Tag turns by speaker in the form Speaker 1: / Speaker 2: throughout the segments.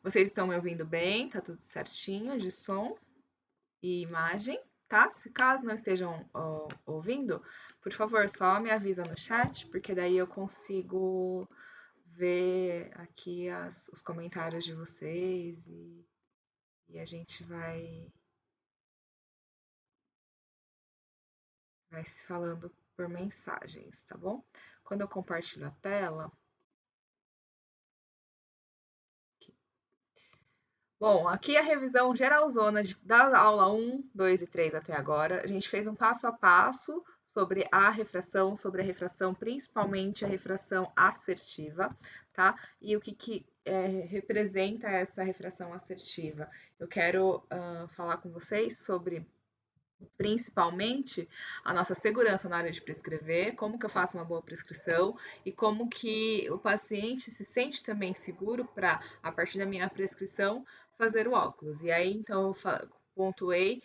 Speaker 1: Vocês estão me ouvindo bem? Tá tudo certinho de som e imagem, tá? Se caso não estejam ouvindo, por favor, só me avisa no chat, porque daí eu consigo ver aqui os comentários de vocês e a gente vai se falando por mensagens, tá bom? Quando eu compartilho a tela. Bom, aqui a revisão geralzona da aula 1, 2 e 3 até agora. A gente fez um passo a passo sobre a refração, principalmente a refração assertiva, tá? E o que representa essa refração assertiva? Eu quero falar com vocês sobre principalmente a nossa segurança na hora de prescrever, como que eu faço uma boa prescrição e como que o paciente se sente também seguro para, a partir da minha prescrição, fazer o óculos. E aí, então, eu pontuei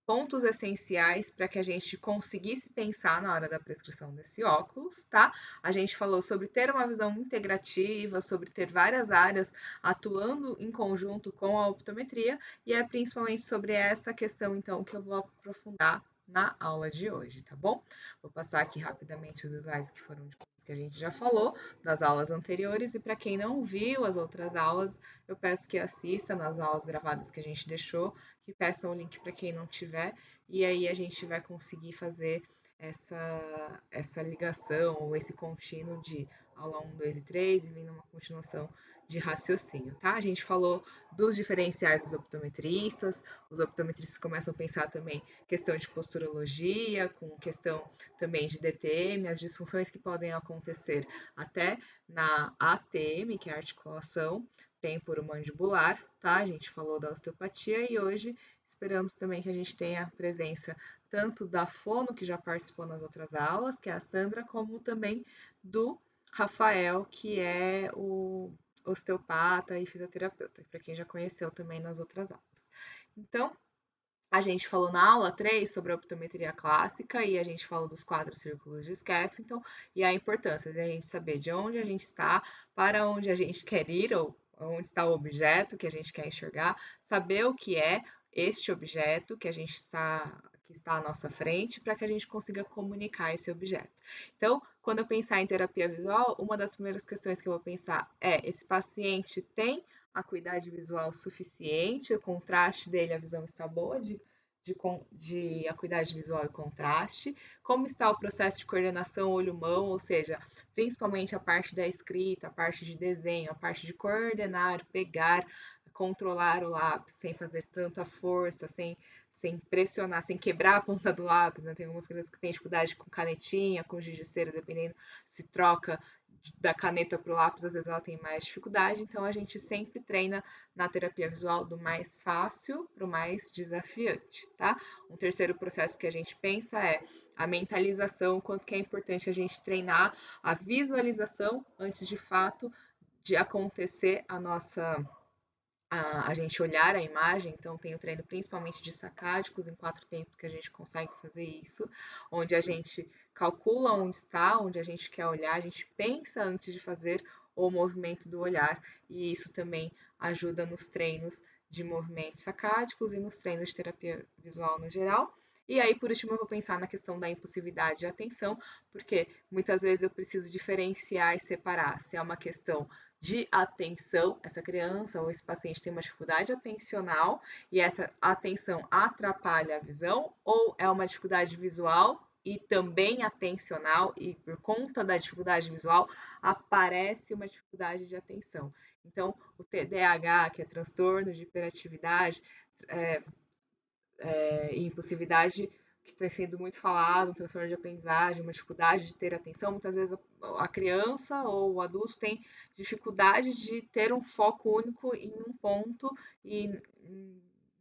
Speaker 1: pontos essenciais para que a gente conseguisse pensar na hora da prescrição desse óculos, tá? A gente falou sobre ter uma visão integrativa, sobre ter várias áreas atuando em conjunto com a optometria, e é principalmente sobre essa questão, então, que eu vou aprofundar na aula de hoje, tá bom? Vou passar aqui rapidamente os slides que foram de coisas que a gente já falou das aulas anteriores, e para quem não viu as outras aulas, eu peço que assista nas aulas gravadas que a gente deixou, que peçam o link para quem não tiver, e aí a gente vai conseguir fazer essa ligação ou esse contínuo de aula 1, 2 e 3 e vindo uma continuação de raciocínio, tá? A gente falou dos diferenciais dos optometristas, os optometristas começam a pensar também questão de posturologia, com questão também de DTM, as disfunções que podem acontecer até na ATM, que é a articulação temporomandibular, tá? A gente falou da osteopatia e hoje esperamos também que a gente tenha a presença tanto da Fono, que já participou nas outras aulas, que é a Sandra, como também do Rafael, que é o osteopata e fisioterapeuta, para quem já conheceu também nas outras aulas. Então, a gente falou na aula 3 sobre a optometria clássica e a gente falou dos 4 círculos de Skeffington e a importância de a gente saber de onde a gente está, para onde a gente quer ir ou onde está o objeto que a gente quer enxergar, saber o que é este objeto que está à nossa frente para que a gente consiga comunicar esse objeto. Então, quando eu pensar em terapia visual, uma das primeiras questões que eu vou pensar é: esse paciente tem acuidade visual suficiente, o contraste dele, a visão está boa de acuidade visual e contraste, como está o processo de coordenação olho-mão, ou seja, principalmente a parte da escrita, a parte de desenho, a parte de coordenar, pegar, controlar o lápis sem fazer tanta força, sem pressionar, sem quebrar a ponta do lápis, né? Tem algumas crianças que têm dificuldade com canetinha, com giz de cera, dependendo se troca da caneta para o lápis, às vezes ela tem mais dificuldade, então a gente sempre treina na terapia visual do mais fácil para o mais desafiante, tá? Um terceiro processo que a gente pensa é a mentalização, quanto que é importante a gente treinar a visualização antes de fato de acontecer a gente olhar a imagem, então tem o treino principalmente de sacádicos em 4 tempos que a gente consegue fazer isso, onde a gente calcula onde está, onde a gente quer olhar, a gente pensa antes de fazer o movimento do olhar, e isso também ajuda nos treinos de movimentos sacádicos e nos treinos de terapia visual no geral. E aí, por último, eu vou pensar na questão da impulsividade de atenção, porque muitas vezes eu preciso diferenciar e separar se é uma questão de atenção, essa criança ou esse paciente tem uma dificuldade atencional e essa atenção atrapalha a visão, ou é uma dificuldade visual e também atencional, e por conta da dificuldade visual aparece uma dificuldade de atenção. Então, o TDAH, que é transtorno de hiperatividade e impulsividade, que tem sido muito falado, um transtorno de aprendizagem, uma dificuldade de ter atenção. Muitas vezes a criança ou o adulto tem dificuldade de ter um foco único em um ponto e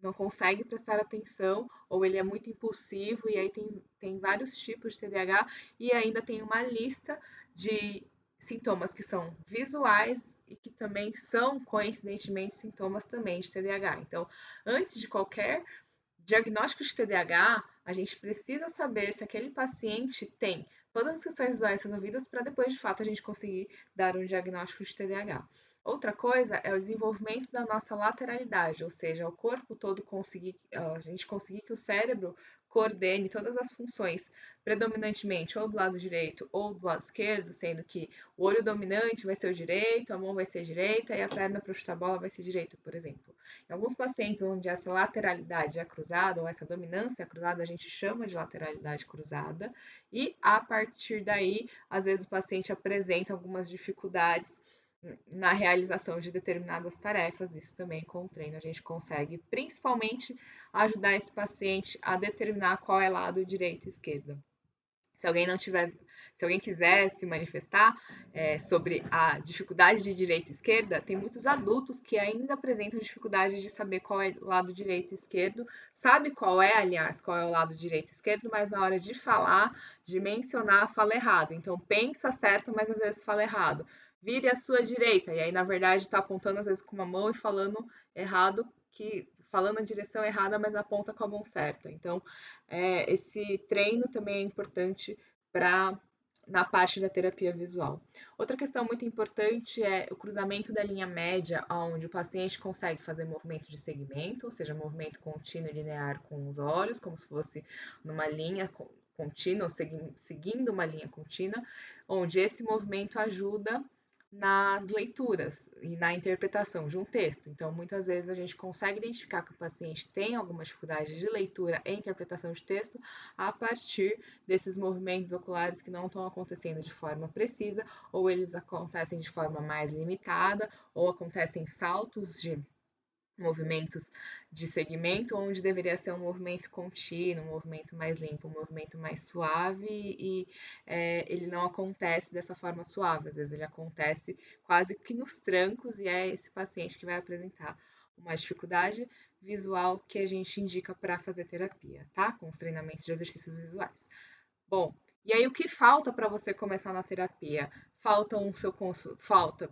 Speaker 1: não consegue prestar atenção, ou ele é muito impulsivo, e aí tem vários tipos de TDAH, e ainda tem uma lista de sintomas que são visuais e que também são, coincidentemente, sintomas também de TDAH. Então, antes de qualquer diagnóstico de TDAH, a gente precisa saber se aquele paciente tem todas as questões visuais resolvidas para depois, de fato, a gente conseguir dar um diagnóstico de TDAH. Outra coisa é o desenvolvimento da nossa lateralidade, ou seja, o corpo todo conseguir, a gente conseguir que o cérebro coordene todas as funções, predominantemente ou do lado direito ou do lado esquerdo, sendo que o olho dominante vai ser o direito, a mão vai ser a direita e a perna para chutar a bola vai ser direita, por exemplo. Em alguns pacientes onde essa lateralidade é cruzada ou essa dominância é cruzada, a gente chama de lateralidade cruzada, e a partir daí, às vezes o paciente apresenta algumas dificuldades na realização de determinadas tarefas. Isso também com o treino a gente consegue, principalmente, ajudar esse paciente a determinar qual é lado direita e esquerda. Se alguém não tiver, se alguém quiser se manifestar sobre a dificuldade de direita e esquerda, tem muitos adultos que ainda apresentam dificuldade de saber qual é o lado direito e esquerdo, sabe qual é, aliás, qual é o lado direito e esquerdo, mas na hora de falar, de mencionar, fala errado. Então pensa certo, mas às vezes fala errado. Vire à sua direita, e aí na verdade está apontando às vezes com uma mão e falando errado, falando a direção errada, mas aponta com a mão certa. Então, esse treino também é importante na parte da terapia visual. Outra questão muito importante é o cruzamento da linha média, onde o paciente consegue fazer movimento de segmento, ou seja, movimento contínuo e linear com os olhos, como se fosse numa linha contínua, seguindo uma linha contínua, onde esse movimento ajuda nas leituras e na interpretação de um texto. Então, muitas vezes a gente consegue identificar que o paciente tem alguma dificuldade de leitura e interpretação de texto a partir desses movimentos oculares que não estão acontecendo de forma precisa, ou eles acontecem de forma mais limitada, ou acontecem saltos de movimentos de segmento, onde deveria ser um movimento contínuo, um movimento mais limpo, um movimento mais suave, e ele não acontece dessa forma suave, às vezes ele acontece quase que nos trancos, e é esse paciente que vai apresentar uma dificuldade visual que a gente indica para fazer terapia, tá? Com os treinamentos de exercícios visuais. Bom, e aí o que falta para você começar na terapia? Falta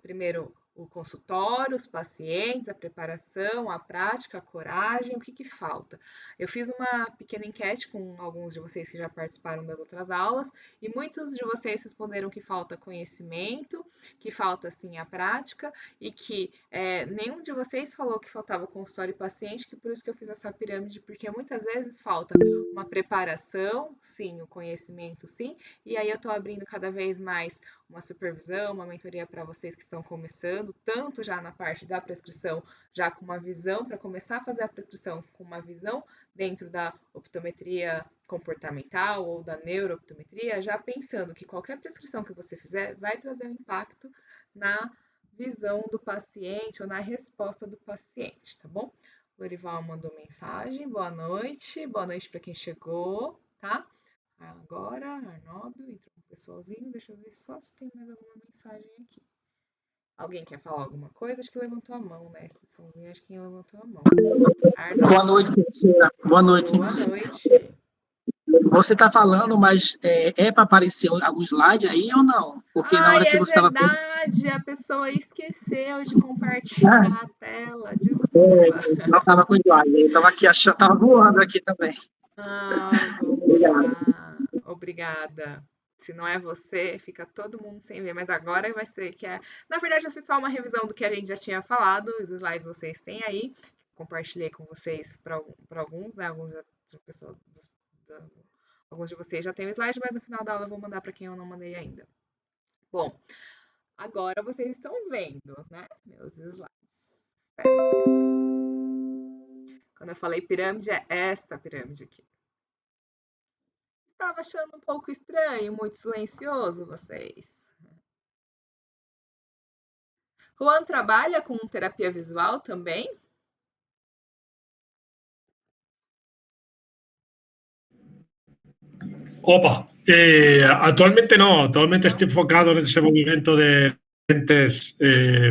Speaker 1: primeiro o consultório, os pacientes, a preparação, a prática, a coragem. O que falta? Eu fiz uma pequena enquete com alguns de vocês que já participaram das outras aulas e muitos de vocês responderam que falta conhecimento, que falta sim a prática e que nenhum de vocês falou que faltava consultório e paciente, que por isso que eu fiz essa pirâmide, porque muitas vezes falta uma preparação, sim, o conhecimento, sim, e aí eu estou abrindo cada vez mais uma supervisão, uma mentoria para vocês que estão começando, tanto já na parte da prescrição, já com uma visão para começar a fazer a prescrição com uma visão dentro da optometria comportamental ou da neurooptometria, já pensando que qualquer prescrição que você fizer vai trazer um impacto na visão do paciente ou na resposta do paciente, tá bom? Lorival mandou mensagem, boa noite para quem chegou, tá? Agora, Arnóbio, entrou um pessoalzinho, deixa eu ver só se tem mais alguma mensagem aqui. Alguém quer falar alguma coisa? Acho que levantou a mão, né? Esse somzinho, acho que levantou a mão. Arnóbio.
Speaker 2: Boa noite, professora. Boa noite.
Speaker 1: Boa noite.
Speaker 2: Você está falando, mas para aparecer algum slide aí ou não? Porque na hora que você estava...
Speaker 1: verdade, a pessoa esqueceu de compartilhar a tela, desculpa.
Speaker 2: Não estava com slide, eu estava aqui achando, estava voando aqui também.
Speaker 1: Vamos lá. Obrigada. Se não é você, fica todo mundo sem ver, mas agora vai ser que é. Na verdade, eu fiz só uma revisão do que a gente já tinha falado, os slides vocês têm aí. Compartilhei com vocês para alguns, né? Alguns de vocês já têm o slide, mas no final da aula eu vou mandar para quem eu não mandei ainda. Bom, agora vocês estão vendo, né? Meus slides. Espero que sim. Quando eu falei pirâmide, é esta pirâmide aqui. Estava achando um pouco estranho, muito silencioso vocês. Juan trabalha com terapia visual também?
Speaker 3: Opa, actualmente no, actualmente estoy enfocado en el desenvolvimento de lentes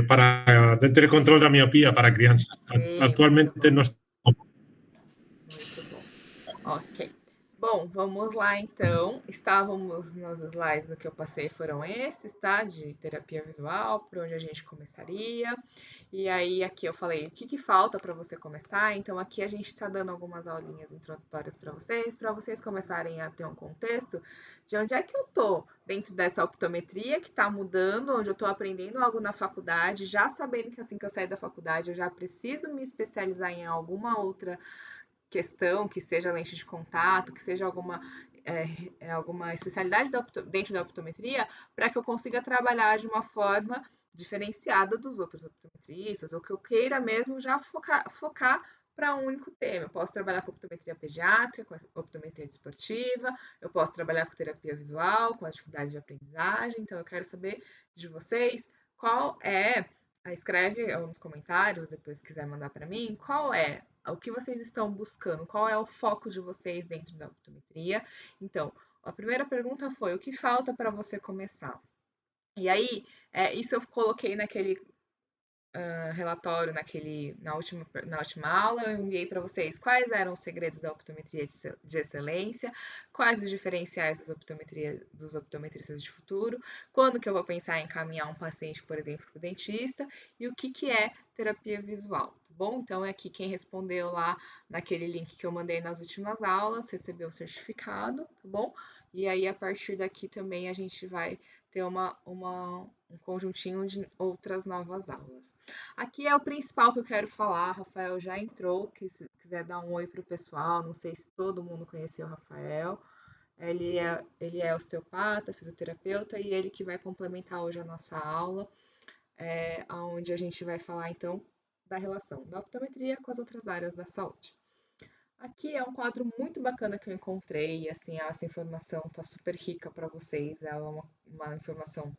Speaker 3: para lentes de control da miopía para crianças.
Speaker 1: Sim,
Speaker 3: Actualmente não estou.
Speaker 1: muito bom. Ok. Bom, Bom, vamos lá então. Estávamos nos slides do que eu passei, foram esses, tá? De terapia visual, por onde a gente começaria. E aí, aqui eu falei o que falta para você começar. Então, aqui a gente está dando algumas aulinhas introdutórias para vocês começarem a ter um contexto de onde é que eu tô dentro dessa optometria que está mudando, onde eu estou aprendendo algo na faculdade, já sabendo que assim que eu sair da faculdade eu já preciso me especializar em alguma outra questão, que seja lente de contato, que seja alguma especialidade dentro da optometria, para que eu consiga trabalhar de uma forma diferenciada dos outros optometristas, ou que eu queira mesmo já focar para um único tema. Eu posso trabalhar com optometria pediátrica, com optometria desportiva, eu posso trabalhar com terapia visual, com atividades de aprendizagem. Então, eu quero saber de vocês qual é. Escreve nos comentários, depois se quiser mandar para mim, qual é o que vocês estão buscando, qual é o foco de vocês dentro da optometria. Então, a primeira pergunta foi: o que falta para você começar? E aí, isso eu coloquei naquele relatório, na última aula, eu enviei para vocês quais eram os segredos da optometria de excelência, quais os diferenciais dos optometristas de futuro, quando que eu vou pensar em encaminhar um paciente, por exemplo, para o dentista, e o que é terapia visual, tá bom? Então, é aqui quem respondeu lá naquele link que eu mandei nas últimas aulas, recebeu o certificado, tá bom? E aí, a partir daqui também a gente vai ter um conjuntinho de outras novas aulas. Aqui é o principal que eu quero falar. Rafael já entrou, que se quiser dar um oi para o pessoal. Não sei se todo mundo conheceu o Rafael. Ele é osteopata, fisioterapeuta, e ele que vai complementar hoje a nossa aula, onde a gente vai falar então da relação da optometria com as outras áreas da saúde. Aqui é um quadro muito bacana que eu encontrei, e assim, essa informação tá super rica para vocês. Ela é uma informação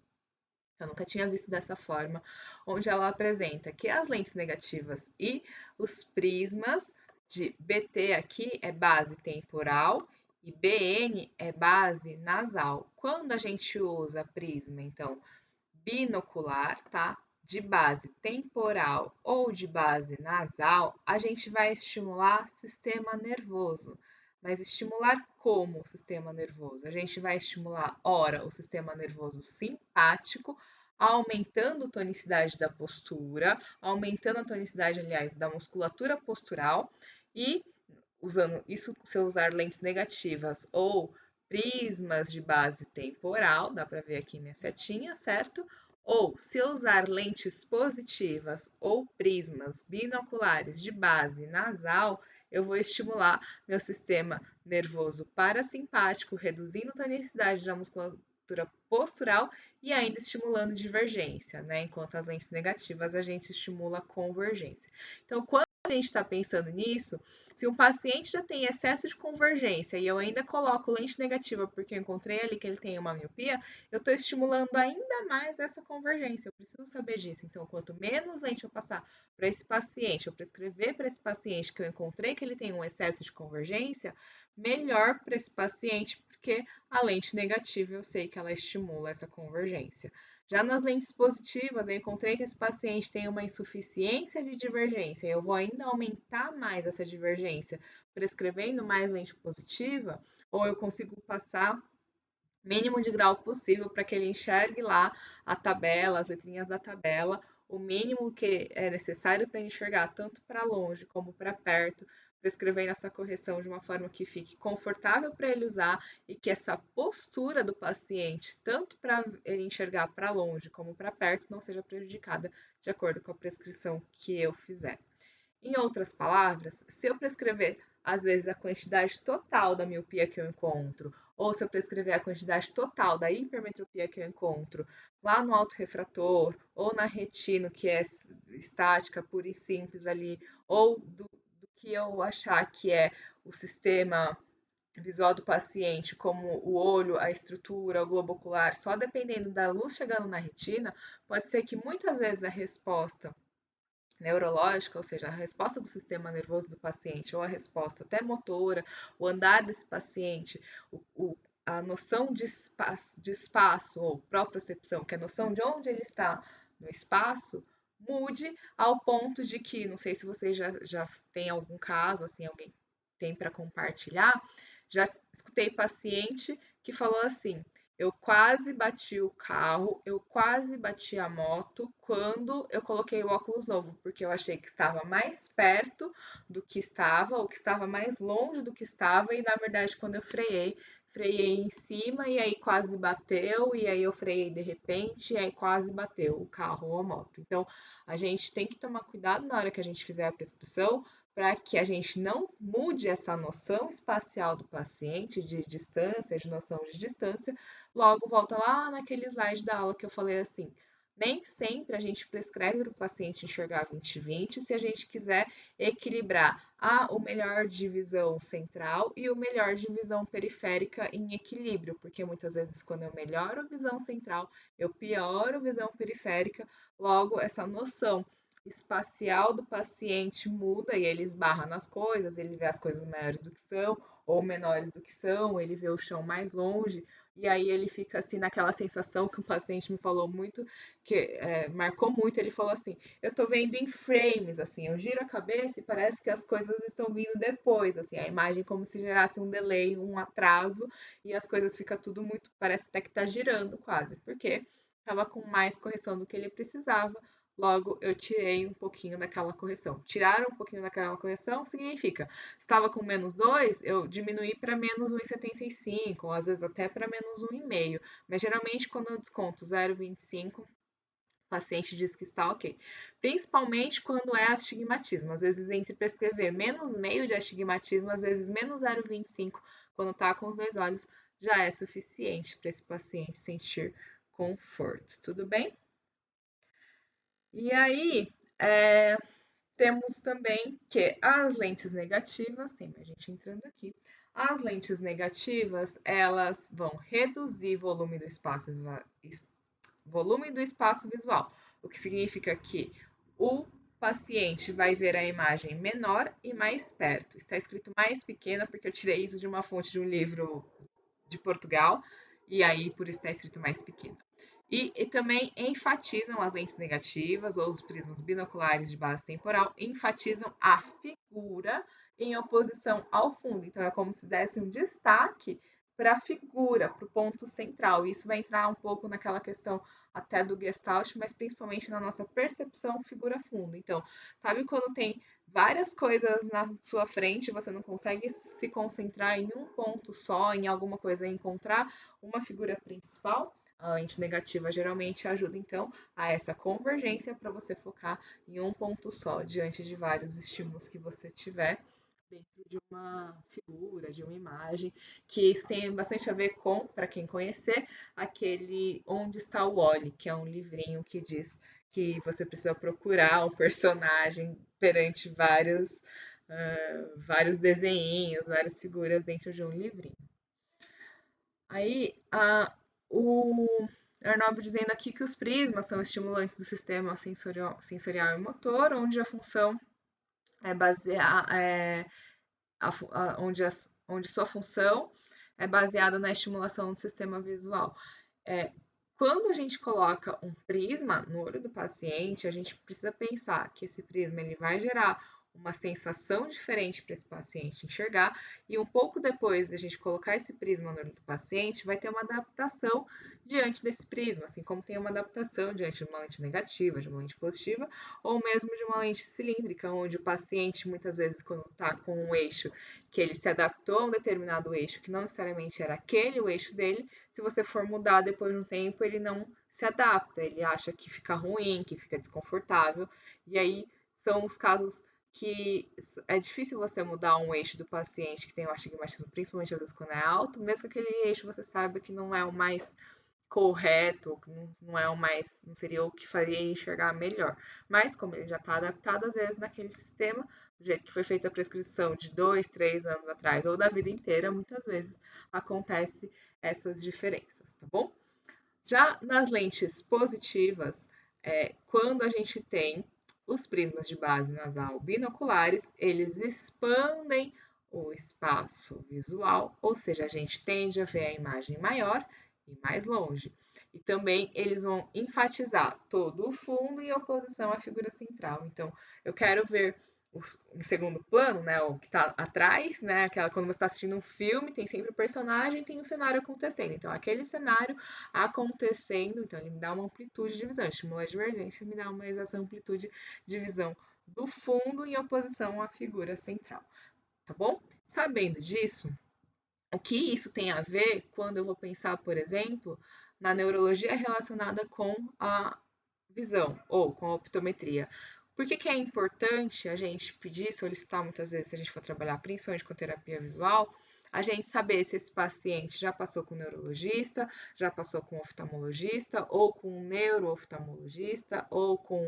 Speaker 1: que eu nunca tinha visto dessa forma, onde ela apresenta que as lentes negativas e os prismas de BT aqui é base temporal e BN é base nasal. Quando a gente usa prisma, então, binocular, tá? De base temporal ou de base nasal, a gente vai estimular sistema nervoso. Mas estimular como o sistema nervoso? A gente vai estimular, ora, o sistema nervoso simpático, aumentando a tonicidade da postura, aumentando a tonicidade, aliás, da musculatura postural, e usando isso, se eu usar lentes negativas ou prismas de base temporal, dá para ver aqui minha setinha, certo? Ou se eu usar lentes positivas ou prismas binoculares de base nasal, eu vou estimular meu sistema nervoso parasimpático, reduzindo a tonicidade da musculatura postural e ainda estimulando divergência, né? Enquanto as lentes negativas a gente estimula convergência. Então, quando a gente está pensando nisso, se um paciente já tem excesso de convergência e eu ainda coloco lente negativa porque eu encontrei ali que ele tem uma miopia, eu estou estimulando ainda mais essa convergência. Eu preciso saber disso. Então, quanto menos lente eu passar para esse paciente, eu prescrever para esse paciente que eu encontrei que ele tem um excesso de convergência, melhor para esse paciente, porque a lente negativa eu sei que ela estimula essa convergência. Já nas lentes positivas, eu encontrei que esse paciente tem uma insuficiência de divergência. Eu vou ainda aumentar mais essa divergência prescrevendo mais lente positiva, ou eu consigo passar mínimo de grau possível para que ele enxergue lá a tabela, as letrinhas da tabela, o mínimo que é necessário para enxergar tanto para longe como para perto, prescrevendo essa correção de uma forma que fique confortável para ele usar e que essa postura do paciente, tanto para ele enxergar para longe como para perto, não seja prejudicada de acordo com a prescrição que eu fizer. Em outras palavras, se eu prescrever, às vezes, a quantidade total da miopia que eu encontro, ou se eu prescrever a quantidade total da hipermetropia que eu encontro lá no autorrefrator, ou na retina, que é estática, pura e simples ali, ou do que eu achar que é o sistema visual do paciente, como o olho, a estrutura, o globo ocular, só dependendo da luz chegando na retina, pode ser que muitas vezes a resposta neurológica, ou seja, a resposta do sistema nervoso do paciente, ou a resposta até motora, o andar desse paciente, a noção de espaço ou propriocepção, que é a noção de onde ele está no espaço, mude ao ponto de que, não sei se você já tem algum caso, assim, alguém tem para compartilhar, Já escutei paciente que falou assim: eu quase bati o carro, eu quase bati a moto quando eu coloquei o óculos novo, porque eu achei que estava mais perto do que estava, ou que estava mais longe do que estava, e na verdade, quando eu freiei em cima e aí quase bateu, e aí eu freiei de repente, e aí quase bateu o carro ou a moto. Então, a gente tem que tomar cuidado na hora que a gente fizer a prescrição, para que a gente não mude essa noção espacial do paciente de distância, de noção de distância. Logo, volta lá naquele slide da aula que eu falei assim, nem sempre a gente prescreve para o paciente enxergar 20/20 se a gente quiser equilibrar o melhor de visão central e o melhor de visão periférica em equilíbrio, porque muitas vezes quando eu melhoro a visão central, eu pioro a visão periférica, logo essa noção espacial do paciente muda e ele esbarra nas coisas, ele vê as coisas maiores do que são ou menores do que são, ele vê o chão mais longe, e aí ele fica assim naquela sensação que o paciente me falou muito, que marcou muito, ele falou assim, eu tô vendo em frames, assim, eu giro a cabeça e parece que as coisas estão vindo depois, assim, a imagem como se gerasse um delay, um atraso, e as coisas ficam tudo muito, parece até que tá girando quase, porque estava com mais correção do que ele precisava, logo eu tirei um pouquinho daquela correção. Tirar um pouquinho daquela correção significa, estava com -2, eu diminuí para -1,75, ou às vezes até para -1,5. Mas geralmente quando eu desconto 0,25, o paciente diz que está ok. Principalmente quando é astigmatismo. Às vezes entre prescrever -0,5 de astigmatismo, às vezes -0,25, quando está com os 2 olhos, já é suficiente para esse paciente sentir conforto. Tudo bem? E aí, temos também que as lentes negativas, tem mais gente entrando aqui, as lentes negativas, elas vão reduzir volume do espaço visual, o que significa que o paciente vai ver a imagem menor e mais perto. Está escrito mais pequena porque eu tirei isso de uma fonte de um livro de Portugal, e aí por isso está escrito mais pequeno. E também enfatizam as lentes negativas ou os prismas binoculares de base temporal, enfatizam a figura em oposição ao fundo. Então, é como se desse um destaque para a figura, para o ponto central. Isso vai entrar um pouco naquela questão até do Gestalt, mas principalmente na nossa percepção figura-fundo. Então, sabe quando tem várias coisas na sua frente, você não consegue se concentrar em um ponto só, em alguma coisa, e encontrar uma figura principal? A lente negativa geralmente ajuda, então, a essa convergência para você focar em um ponto só, diante de vários estímulos que você tiver dentro de uma figura, de uma imagem, que isso tem bastante a ver com, para quem conhecer, aquele Onde Está o Wally, que é um livrinho que diz que você precisa procurar um personagem perante vários desenhinhos, várias figuras dentro de um livrinho. Aí, o Arnob dizendo aqui que os prismas são estimulantes do sistema sensorial e motor, onde a função é onde sua função é baseada na estimulação do sistema visual. Quando a gente coloca um prisma no olho do paciente, a gente precisa pensar que esse prisma ele vai gerar uma sensação diferente para esse paciente enxergar, e um pouco depois de a gente colocar esse prisma no olho do paciente, vai ter uma adaptação diante desse prisma, assim como tem uma adaptação diante de uma lente negativa, de uma lente positiva, ou mesmo de uma lente cilíndrica, onde o paciente, muitas vezes, quando está com um eixo que ele se adaptou a um determinado eixo, que não necessariamente era aquele o eixo dele, se você for mudar depois de um tempo, ele não se adapta, ele acha que fica ruim, que fica desconfortável, e aí são os casos que é difícil você mudar um eixo do paciente que tem o astigmatismo, principalmente às vezes quando é alto, mesmo que aquele eixo você saiba que não é o mais correto, não é o mais, não seria o que faria enxergar melhor. Mas como ele já está adaptado, às vezes, naquele sistema, do jeito que foi feita a prescrição de 2, 3 anos atrás, ou da vida inteira, muitas vezes acontece essas diferenças, tá bom? Já nas lentes positivas, quando a gente tem os prismas de base nasal binoculares, eles expandem o espaço visual, ou seja, a gente tende a ver a imagem maior e mais longe. E também eles vão enfatizar todo o fundo em oposição à figura central. Então, eu quero ver em segundo plano, né, o que está atrás, né, aquela quando você está assistindo um filme, tem sempre o personagem, tem um cenário acontecendo. Então, aquele cenário acontecendo, então ele me dá uma amplitude de visão, estimula a divergência, me dá essa amplitude de visão do fundo em oposição à figura central, tá bom? Sabendo disso, o que isso tem a ver quando eu vou pensar, por exemplo, na neurologia relacionada com a visão ou com a optometria? Por que é importante a gente pedir, solicitar muitas vezes, se a gente for trabalhar principalmente com terapia visual, a gente saber se esse paciente já passou com um neurologista, já passou com um oftalmologista, ou com um neurooftalmologista, ou com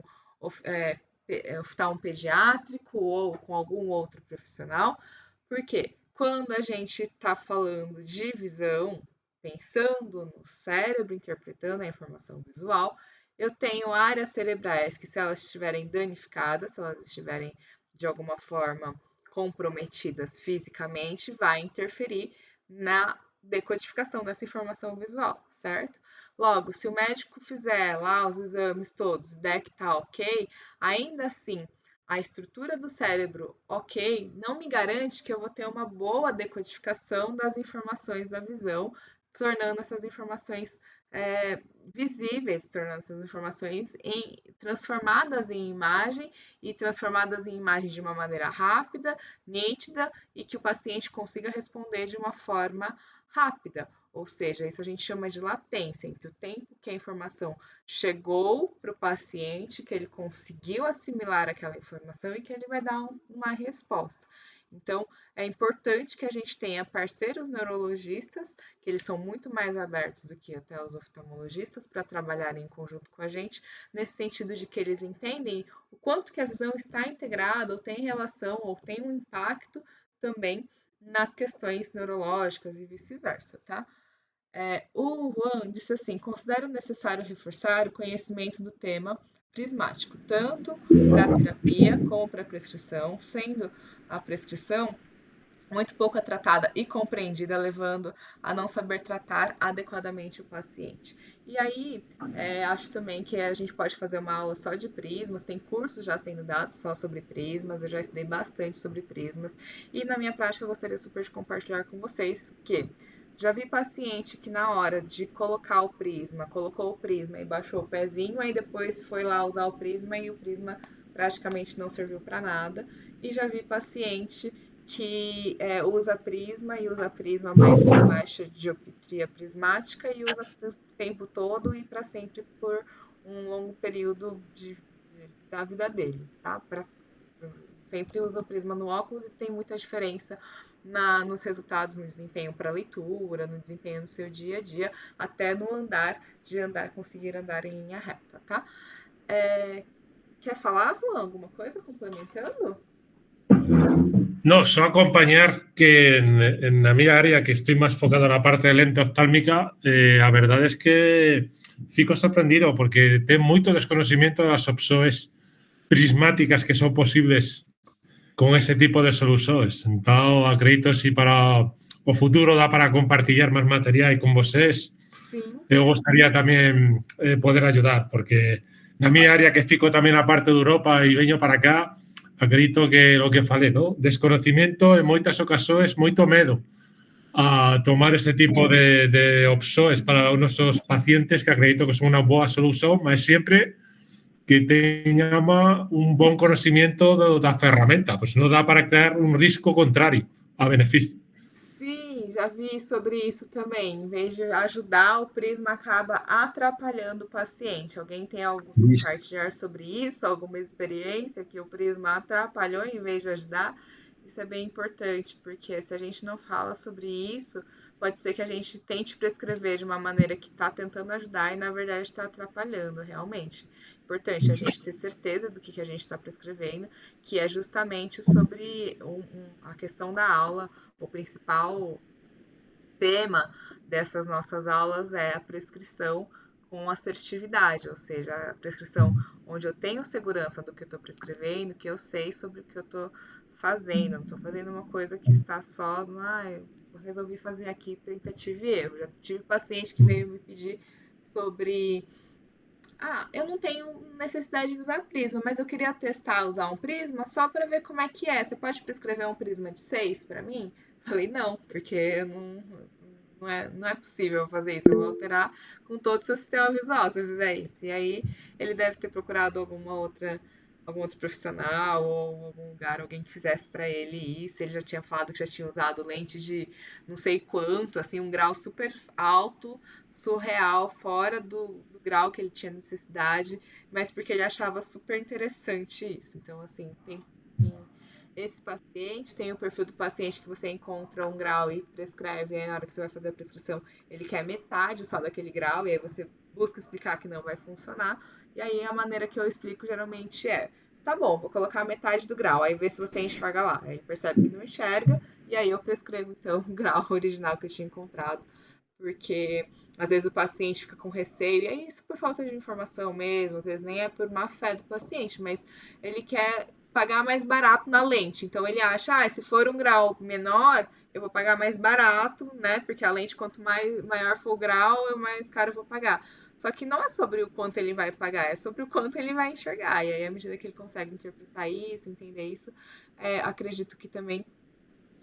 Speaker 1: oftalmo pediátrico, ou com algum outro profissional. Por quê? Quando a gente está falando de visão, pensando no cérebro, interpretando a informação visual, eu tenho áreas cerebrais que, se elas estiverem danificadas, se elas estiverem de alguma forma comprometidas fisicamente, vai interferir na decodificação dessa informação visual, certo? Logo, se o médico fizer lá os exames todos, der que tá ok, ainda assim a estrutura do cérebro ok, não me garante que eu vou ter uma boa decodificação das informações da visão, tornando essas informações visíveis, tornando essas informações transformadas em imagem e transformadas em imagem de uma maneira rápida, nítida e que o paciente consiga responder de uma forma rápida. Ou seja, isso a gente chama de latência, entre o tempo que a informação chegou para o paciente, que ele conseguiu assimilar aquela informação e que ele vai dar uma resposta. Então, é importante que a gente tenha parceiros neurologistas, que eles são muito mais abertos do que até os oftalmologistas, para trabalharem em conjunto com a gente, nesse sentido de que eles entendem o quanto que a visão está integrada, ou tem relação, ou tem um impacto também nas questões neurológicas e vice-versa, tá? O Juan disse assim: considero necessário reforçar o conhecimento do tema prismático, tanto para a terapia como para a prescrição, sendo a prescrição muito pouco tratada e compreendida, levando a não saber tratar adequadamente o paciente. E aí, acho também que a gente pode fazer uma aula só de prismas, tem cursos já sendo dados só sobre prismas, eu já estudei bastante sobre prismas, e na minha prática eu gostaria super de compartilhar com vocês que já vi paciente que na hora de colocar o prisma, colocou o prisma e baixou o pezinho, aí depois foi lá usar o prisma e o prisma praticamente não serviu para nada. E já vi paciente que usa prisma e usa prisma mais com baixa dioptria prismática e usa o tempo todo e para sempre por um longo período da vida dele, tá? Sempre usa o prisma no óculos e tem muita diferença nos resultados, no desempenho para leitura, no desempenho no seu dia a dia, até no conseguir andar em linha reta, tá? Quer falar, Juan, alguma coisa complementando?
Speaker 3: No, solo acompañar que en la mi área, que estoy más enfocado en la parte de lente oftálmica, la verdad es que fico sorprendido porque tengo mucho desconocimiento de las opções prismáticas que son posibles con ese tipo de soluções. Então, acredito se para o futuro dá para compartilhar mais material com vocês.
Speaker 1: Sim.
Speaker 3: Eu gostaria também poder ajudar, porque na minha área que fico também na parte de Europa e venho para cá, acredito que o que falei, ¿no? Desconocimiento, en moitas ocasións, moito medo a tomar ese tipo de opções para os nosos pacientes, que acredito que son unha boa solución, mas sempre que tenhamos um bom conhecimento da ferramenta, pois não dá para criar um risco contrário a benefício.
Speaker 1: Sim, já vi sobre isso também. Em vez de ajudar, o prisma acaba atrapalhando o paciente. Alguém tem algo a compartilhar sobre isso? Alguma experiência que o prisma atrapalhou em vez de ajudar? Isso é bem importante, porque se a gente não fala sobre isso, pode ser que a gente tente prescrever de uma maneira que está tentando ajudar e, na verdade, está atrapalhando, realmente. Importante a gente ter certeza do que a gente está prescrevendo, que é justamente sobre a questão da aula. O principal tema dessas nossas aulas é a prescrição com assertividade, ou seja, a prescrição onde eu tenho segurança do que eu estou prescrevendo, que eu sei sobre o que eu estou fazendo. Não estou fazendo uma coisa que está só eu resolvi fazer aqui tentativa e erro. Já tive paciente que veio me pedir sobre eu não tenho necessidade de usar prisma, mas eu queria testar usar um prisma só para ver como é que é. Você pode prescrever um prisma de 6 para mim? Falei, não, porque não é possível fazer isso. Eu vou alterar com todo o seu sistema visual se eu fizer isso. E aí ele deve ter procurado algum outro profissional ou algum lugar, alguém que fizesse para ele isso. Ele já tinha falado que já tinha usado lente de não sei quanto, assim, um grau super alto, surreal, fora do grau que ele tinha necessidade, mas porque ele achava super interessante isso. Então, assim, tem esse paciente, tem o perfil do paciente que você encontra um grau e prescreve, e aí na hora que você vai fazer a prescrição, ele quer metade só daquele grau, e aí você busca explicar que não vai funcionar. E aí a maneira que eu explico geralmente é: tá bom, vou colocar metade do grau, aí vê se você enxerga lá. Aí ele percebe que não enxerga, e aí eu prescrevo então o grau original que eu tinha encontrado, porque às vezes o paciente fica com receio, e é isso por falta de informação mesmo, às vezes nem é por má fé do paciente, mas ele quer pagar mais barato na lente. Então ele acha, se for um grau menor, eu vou pagar mais barato, né? Porque a lente, quanto maior for o grau, mais caro eu vou pagar. Só que não é sobre o quanto ele vai pagar, é sobre o quanto ele vai enxergar. E aí, à medida que ele consegue interpretar isso, entender isso, acredito que também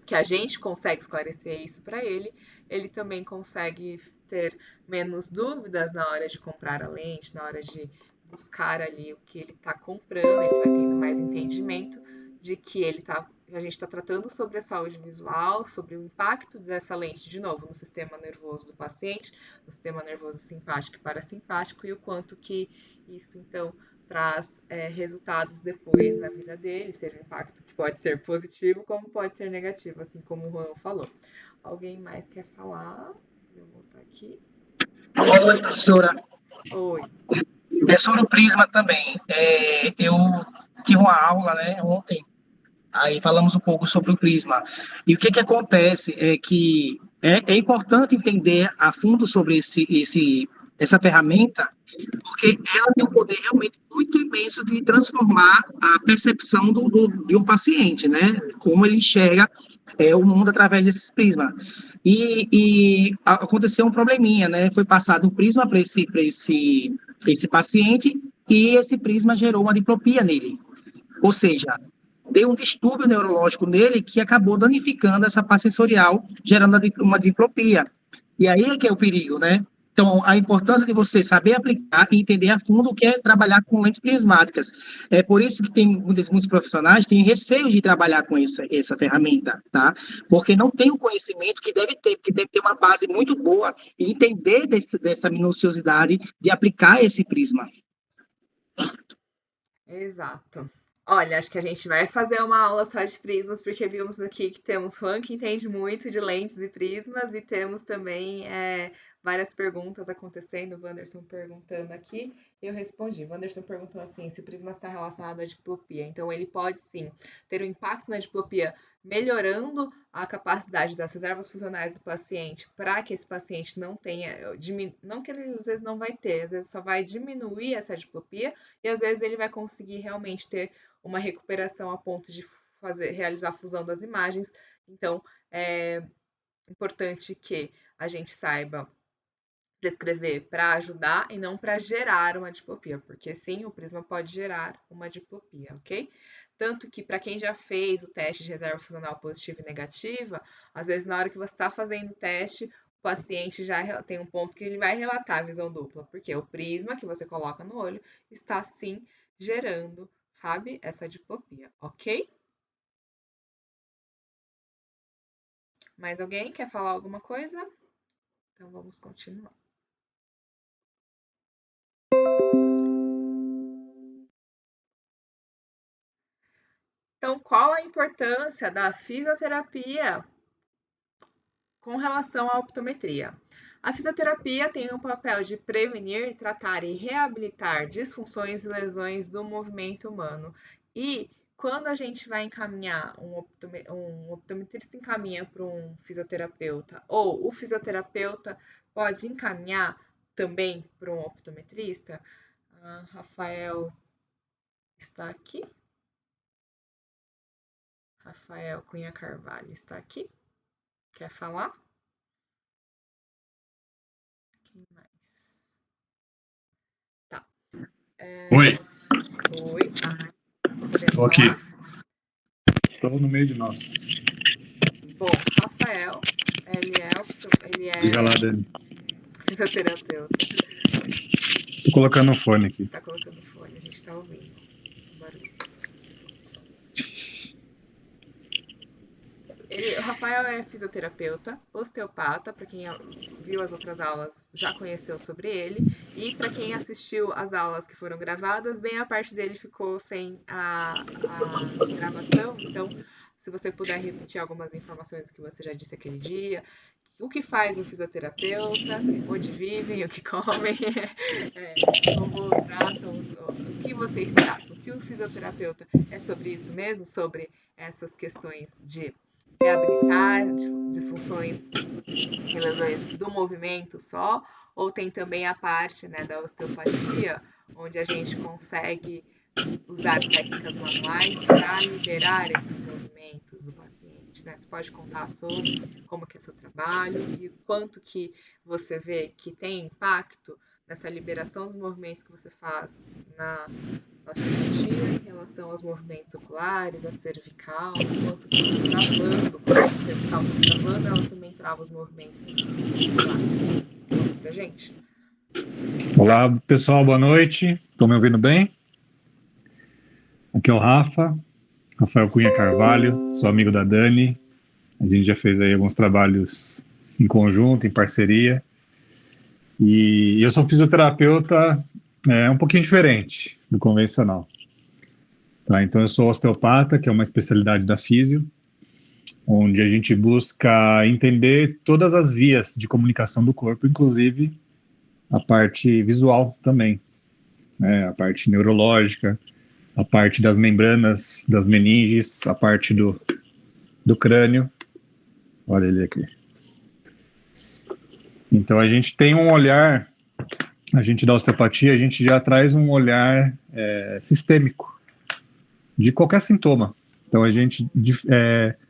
Speaker 1: que a gente consegue esclarecer isso para ele, ele também consegue ter menos dúvidas na hora de comprar a lente, na hora de buscar ali o que ele está comprando, ele vai tendo mais entendimento de que a gente está tratando sobre a saúde visual, sobre o impacto dessa lente, de novo, no sistema nervoso do paciente, no sistema nervoso simpático e parasimpático, e o quanto que isso, então, traz resultados depois na vida dele, seja um impacto que pode ser positivo, como pode ser negativo, assim como o Juan falou. Alguém mais quer falar? Eu vou botar aqui.
Speaker 2: Oi, professora.
Speaker 1: Oi.
Speaker 2: É sobre o prisma também. Eu tive uma aula, né, ontem, aí falamos um pouco sobre o prisma. E o que acontece é que é importante entender a fundo sobre essa ferramenta, porque ela tem um poder realmente muito imenso de transformar a percepção de um paciente, né? Como ele enxerga o mundo através desses prismas. E aconteceu um probleminha, né? Foi passado um prisma para esse paciente e esse prisma gerou uma diplopia nele. Ou seja, deu um distúrbio neurológico nele que acabou danificando essa parte sensorial, gerando uma diplopia. E aí é que é o perigo, né? Então, a importância de você saber aplicar e entender a fundo o que é trabalhar com lentes prismáticas. É por isso que tem muitos profissionais têm receio de trabalhar com essa ferramenta, tá? Porque não tem o conhecimento que deve ter, porque deve ter uma base muito boa e entender dessa minuciosidade de aplicar esse prisma.
Speaker 1: Exato. Olha, acho que a gente vai fazer uma aula só de prismas, porque vimos aqui que temos Juan, que entende muito de lentes e prismas, e temos também várias perguntas acontecendo. O Wanderson perguntando aqui, eu respondi. O Wanderson perguntou assim, se o prisma está relacionado à diplopia. Então, ele pode sim ter um impacto na diplopia, melhorando a capacidade das reservas funcionais do paciente para que esse paciente não tenha, não que ele às vezes não vai ter, às vezes só vai diminuir essa diplopia, e às vezes ele vai conseguir realmente ter uma recuperação a ponto de realizar a fusão das imagens. Então, é importante que a gente saiba prescrever para ajudar e não para gerar uma diplopia, porque sim, o prisma pode gerar uma diplopia, ok? Tanto que, para quem já fez o teste de reserva funcional positiva e negativa, às vezes na hora que você está fazendo o teste, o paciente já tem um ponto que ele vai relatar a visão dupla, porque o prisma que você coloca no olho está sim gerando, sabe, essa diplopia, ok? Mais alguém quer falar alguma coisa? Então vamos continuar. Então, qual a importância da fisioterapia com relação à optometria? A fisioterapia tem o papel de prevenir, tratar e reabilitar disfunções e lesões do movimento humano. E quando a gente vai encaminhar, um optometrista encaminha para um fisioterapeuta, ou o fisioterapeuta pode encaminhar também para um optometrista. Rafael está aqui. Rafael Cunha Carvalho está aqui. Quer falar? Quem mais? Tá.
Speaker 4: Oi,
Speaker 1: Oi,
Speaker 4: estou aqui. Estou no meio de nós.
Speaker 1: Bom, Rafael, ele
Speaker 4: Diga lá,
Speaker 1: é
Speaker 4: Dani.
Speaker 1: fisioterapeuta.
Speaker 4: Estou colocando o fone aqui.
Speaker 1: Tá colocando fone, a gente tá ouvindo os barulhos. O Rafael é fisioterapeuta, osteopata, para quem viu as outras aulas já conheceu sobre ele, e para quem assistiu as aulas que foram gravadas, bem a parte dele ficou sem a gravação, então se você puder repetir algumas informações que você já disse aquele dia, o que faz um fisioterapeuta, onde vivem, o que comem, como tratam, o que vocês tratam, o que o fisioterapeuta é sobre isso mesmo, sobre essas questões de reabilitar disfunções e lesões do movimento só, ou tem também a parte, né, da osteopatia, onde a gente consegue usar técnicas manuais para liberar esses movimentos do paciente, né? Você pode contar sobre como que é seu trabalho e o quanto que você vê que tem impacto nessa liberação dos movimentos que você faz na osteopatia em relação aos movimentos oculares, a cervical, quanto que está travando, quando a cervical está travando, ela também trava os movimentos oculares. Conta pra gente.
Speaker 4: Olá, pessoal, boa noite. Estão me ouvindo bem? Aqui é o Rafael Cunha Carvalho, sou amigo da Dani. A gente já fez aí alguns trabalhos em conjunto, em parceria. E eu sou fisioterapeuta um pouquinho diferente do convencional. Tá? Então eu sou osteopata, que é uma especialidade da físio, onde a gente busca entender todas as vias de comunicação do corpo, inclusive a parte visual também, né? A parte neurológica, a parte das membranas, das meninges, a parte do crânio. Olha ele aqui. Então a gente tem um olhar, a gente da osteopatia, a gente já traz um olhar sistêmico de qualquer sintoma. Então a gente,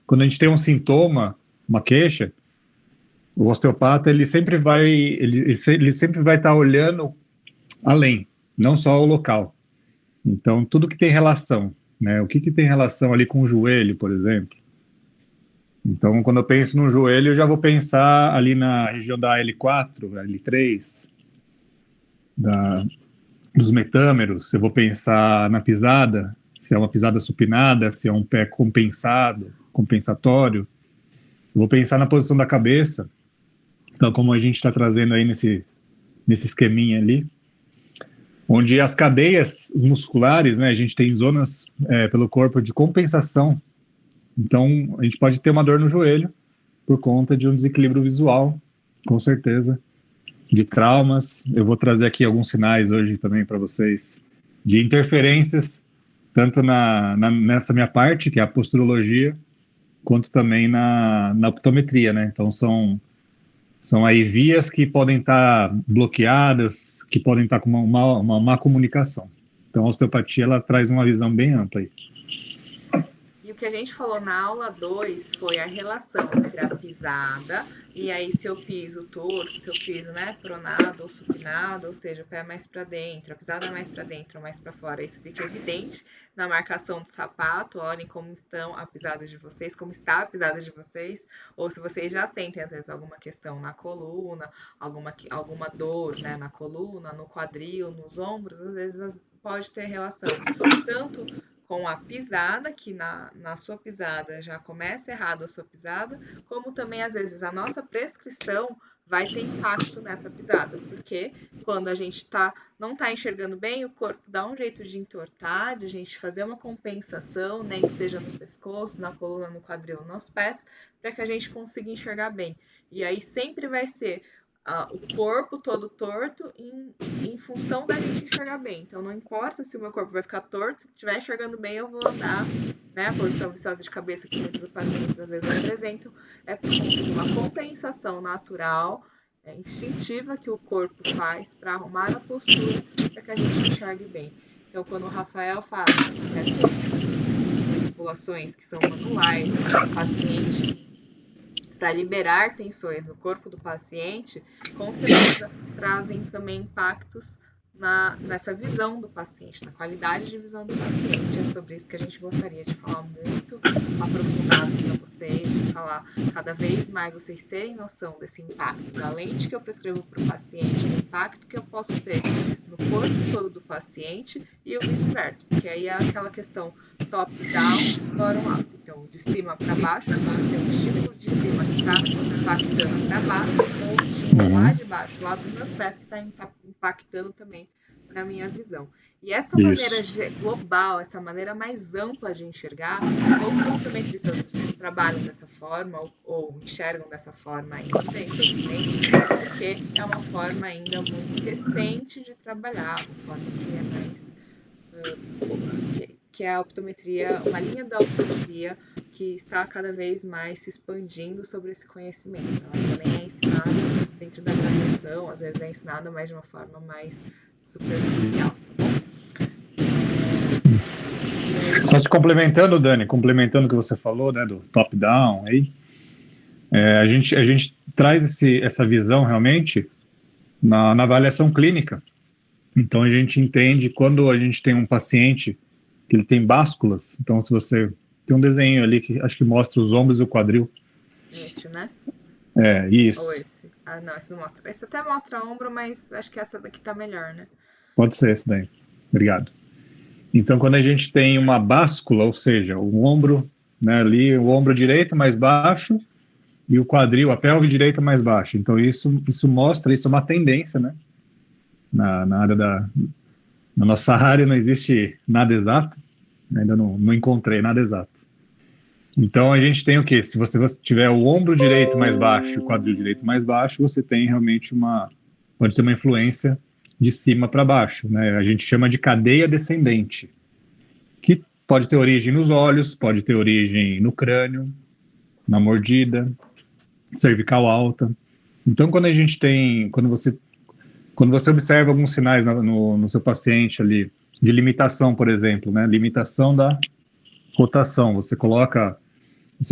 Speaker 4: quando a gente tem um sintoma, uma queixa, o osteopata ele sempre vai estar olhando além, não só o local. Então tudo que tem relação, né? O que tem relação ali com o joelho, por exemplo. Então, quando eu penso no joelho, eu já vou pensar ali na região da L4, L3, dos metâmeros. Eu vou pensar na pisada, se é uma pisada supinada, se é um pé compensatório. Eu vou pensar na posição da cabeça. Então, como a gente está trazendo aí nesse esqueminha ali, onde as cadeias musculares, né, a gente tem zonas pelo corpo de compensação. Então, a gente pode ter uma dor no joelho por conta de um desequilíbrio visual, com certeza, de traumas. Eu vou trazer aqui alguns sinais hoje também para vocês de interferências, tanto nessa minha parte, que é a posturologia, quanto também na optometria, né? Então, são aí vias que podem estar bloqueadas, que podem estar com uma má comunicação. Então, a osteopatia, ela traz uma visão bem ampla aí.
Speaker 1: E o que a gente falou na aula 2 foi a relação entre a pisada e aí se eu piso torto, se eu piso, né, pronado ou supinado, ou seja, o pé mais para dentro, a pisada mais para dentro ou mais para fora. Isso fica evidente na marcação do sapato. Olhem como estão a pisada de vocês, como está a pisada de vocês, ou se vocês já sentem às vezes alguma questão na coluna, alguma dor, né, na coluna, no quadril, nos ombros, às vezes pode ter relação tanto com a pisada, que na sua pisada já começa errado a sua pisada, como também, às vezes, a nossa prescrição vai ter impacto nessa pisada, porque quando a gente não está enxergando bem, o corpo dá um jeito de entortar, de a gente fazer uma compensação, nem que seja no pescoço, na coluna, no quadril, nos pés, para que a gente consiga enxergar bem. E aí sempre vai ser o corpo todo torto em função da gente enxergar bem. Então, não importa se o meu corpo vai ficar torto, se estiver enxergando bem, eu vou andar, né? A posição viciosa de cabeça que muitos pacientes às vezes apresentam é por conta de uma compensação natural, instintiva que o corpo faz para arrumar a postura para que a gente enxergue bem. Então, quando o Rafael fala essas manipulações que são manuais, o paciente para liberar tensões no corpo do paciente, com certeza trazem também impactos nessa visão do paciente, na qualidade de visão do paciente. É sobre isso que a gente gostaria de falar muito aprofundado para vocês, de falar cada vez mais vocês terem noção desse impacto da lente que eu prescrevo para o paciente, do impacto que eu posso ter no corpo todo do paciente e o vice-versa, porque aí é aquela questão top-down, bottom-up. Então, de cima para baixo, eu posso ter um estímulo de cima que está impactando para baixo, ou um estímulo lá de baixo, lá dos meus pés, que está impactando também na minha visão. E essa maneira global, essa maneira mais ampla de enxergar, outros optometristas trabalham dessa forma ou enxergam dessa forma ainda, infelizmente, porque é uma forma ainda muito recente de trabalhar, uma forma que é mais que é a optometria, uma linha da optometria que está cada vez mais se expandindo sobre esse conhecimento. Ela também é ensinada dentro da graduação, às vezes é ensinada, mas de uma forma mais superficial, tá bom?
Speaker 4: Só se complementando, Dani, complementando o que você falou, né, do top-down, aí, a gente traz essa visão realmente na avaliação clínica. Então, a gente entende quando a gente tem um paciente que ele tem básculas. Então, se você tem um desenho ali que acho que mostra os ombros e o quadril.
Speaker 1: Este, né?
Speaker 4: Isso.
Speaker 1: Ou esse? Ah, não, esse não mostra. Esse até mostra ombro, mas acho que essa daqui tá melhor, né?
Speaker 4: Pode ser esse daí. Obrigado. Então, quando a gente tem uma báscula, ou seja, o ombro, né, ali, o ombro direito mais baixo e o quadril, a pelve direita mais baixa. Então, isso mostra, isso é uma tendência, né? Na área na nossa área não existe nada exato, ainda não encontrei nada exato. Então a gente tem o quê? Se você tiver o ombro direito mais baixo e o quadril direito mais baixo, você tem realmente pode ter uma influência de cima para baixo, né? A gente chama de cadeia descendente, que pode ter origem nos olhos, pode ter origem no crânio, na mordida, cervical alta. Então quando você observa alguns sinais no seu paciente ali, de limitação, por exemplo, né? Limitação da rotação, você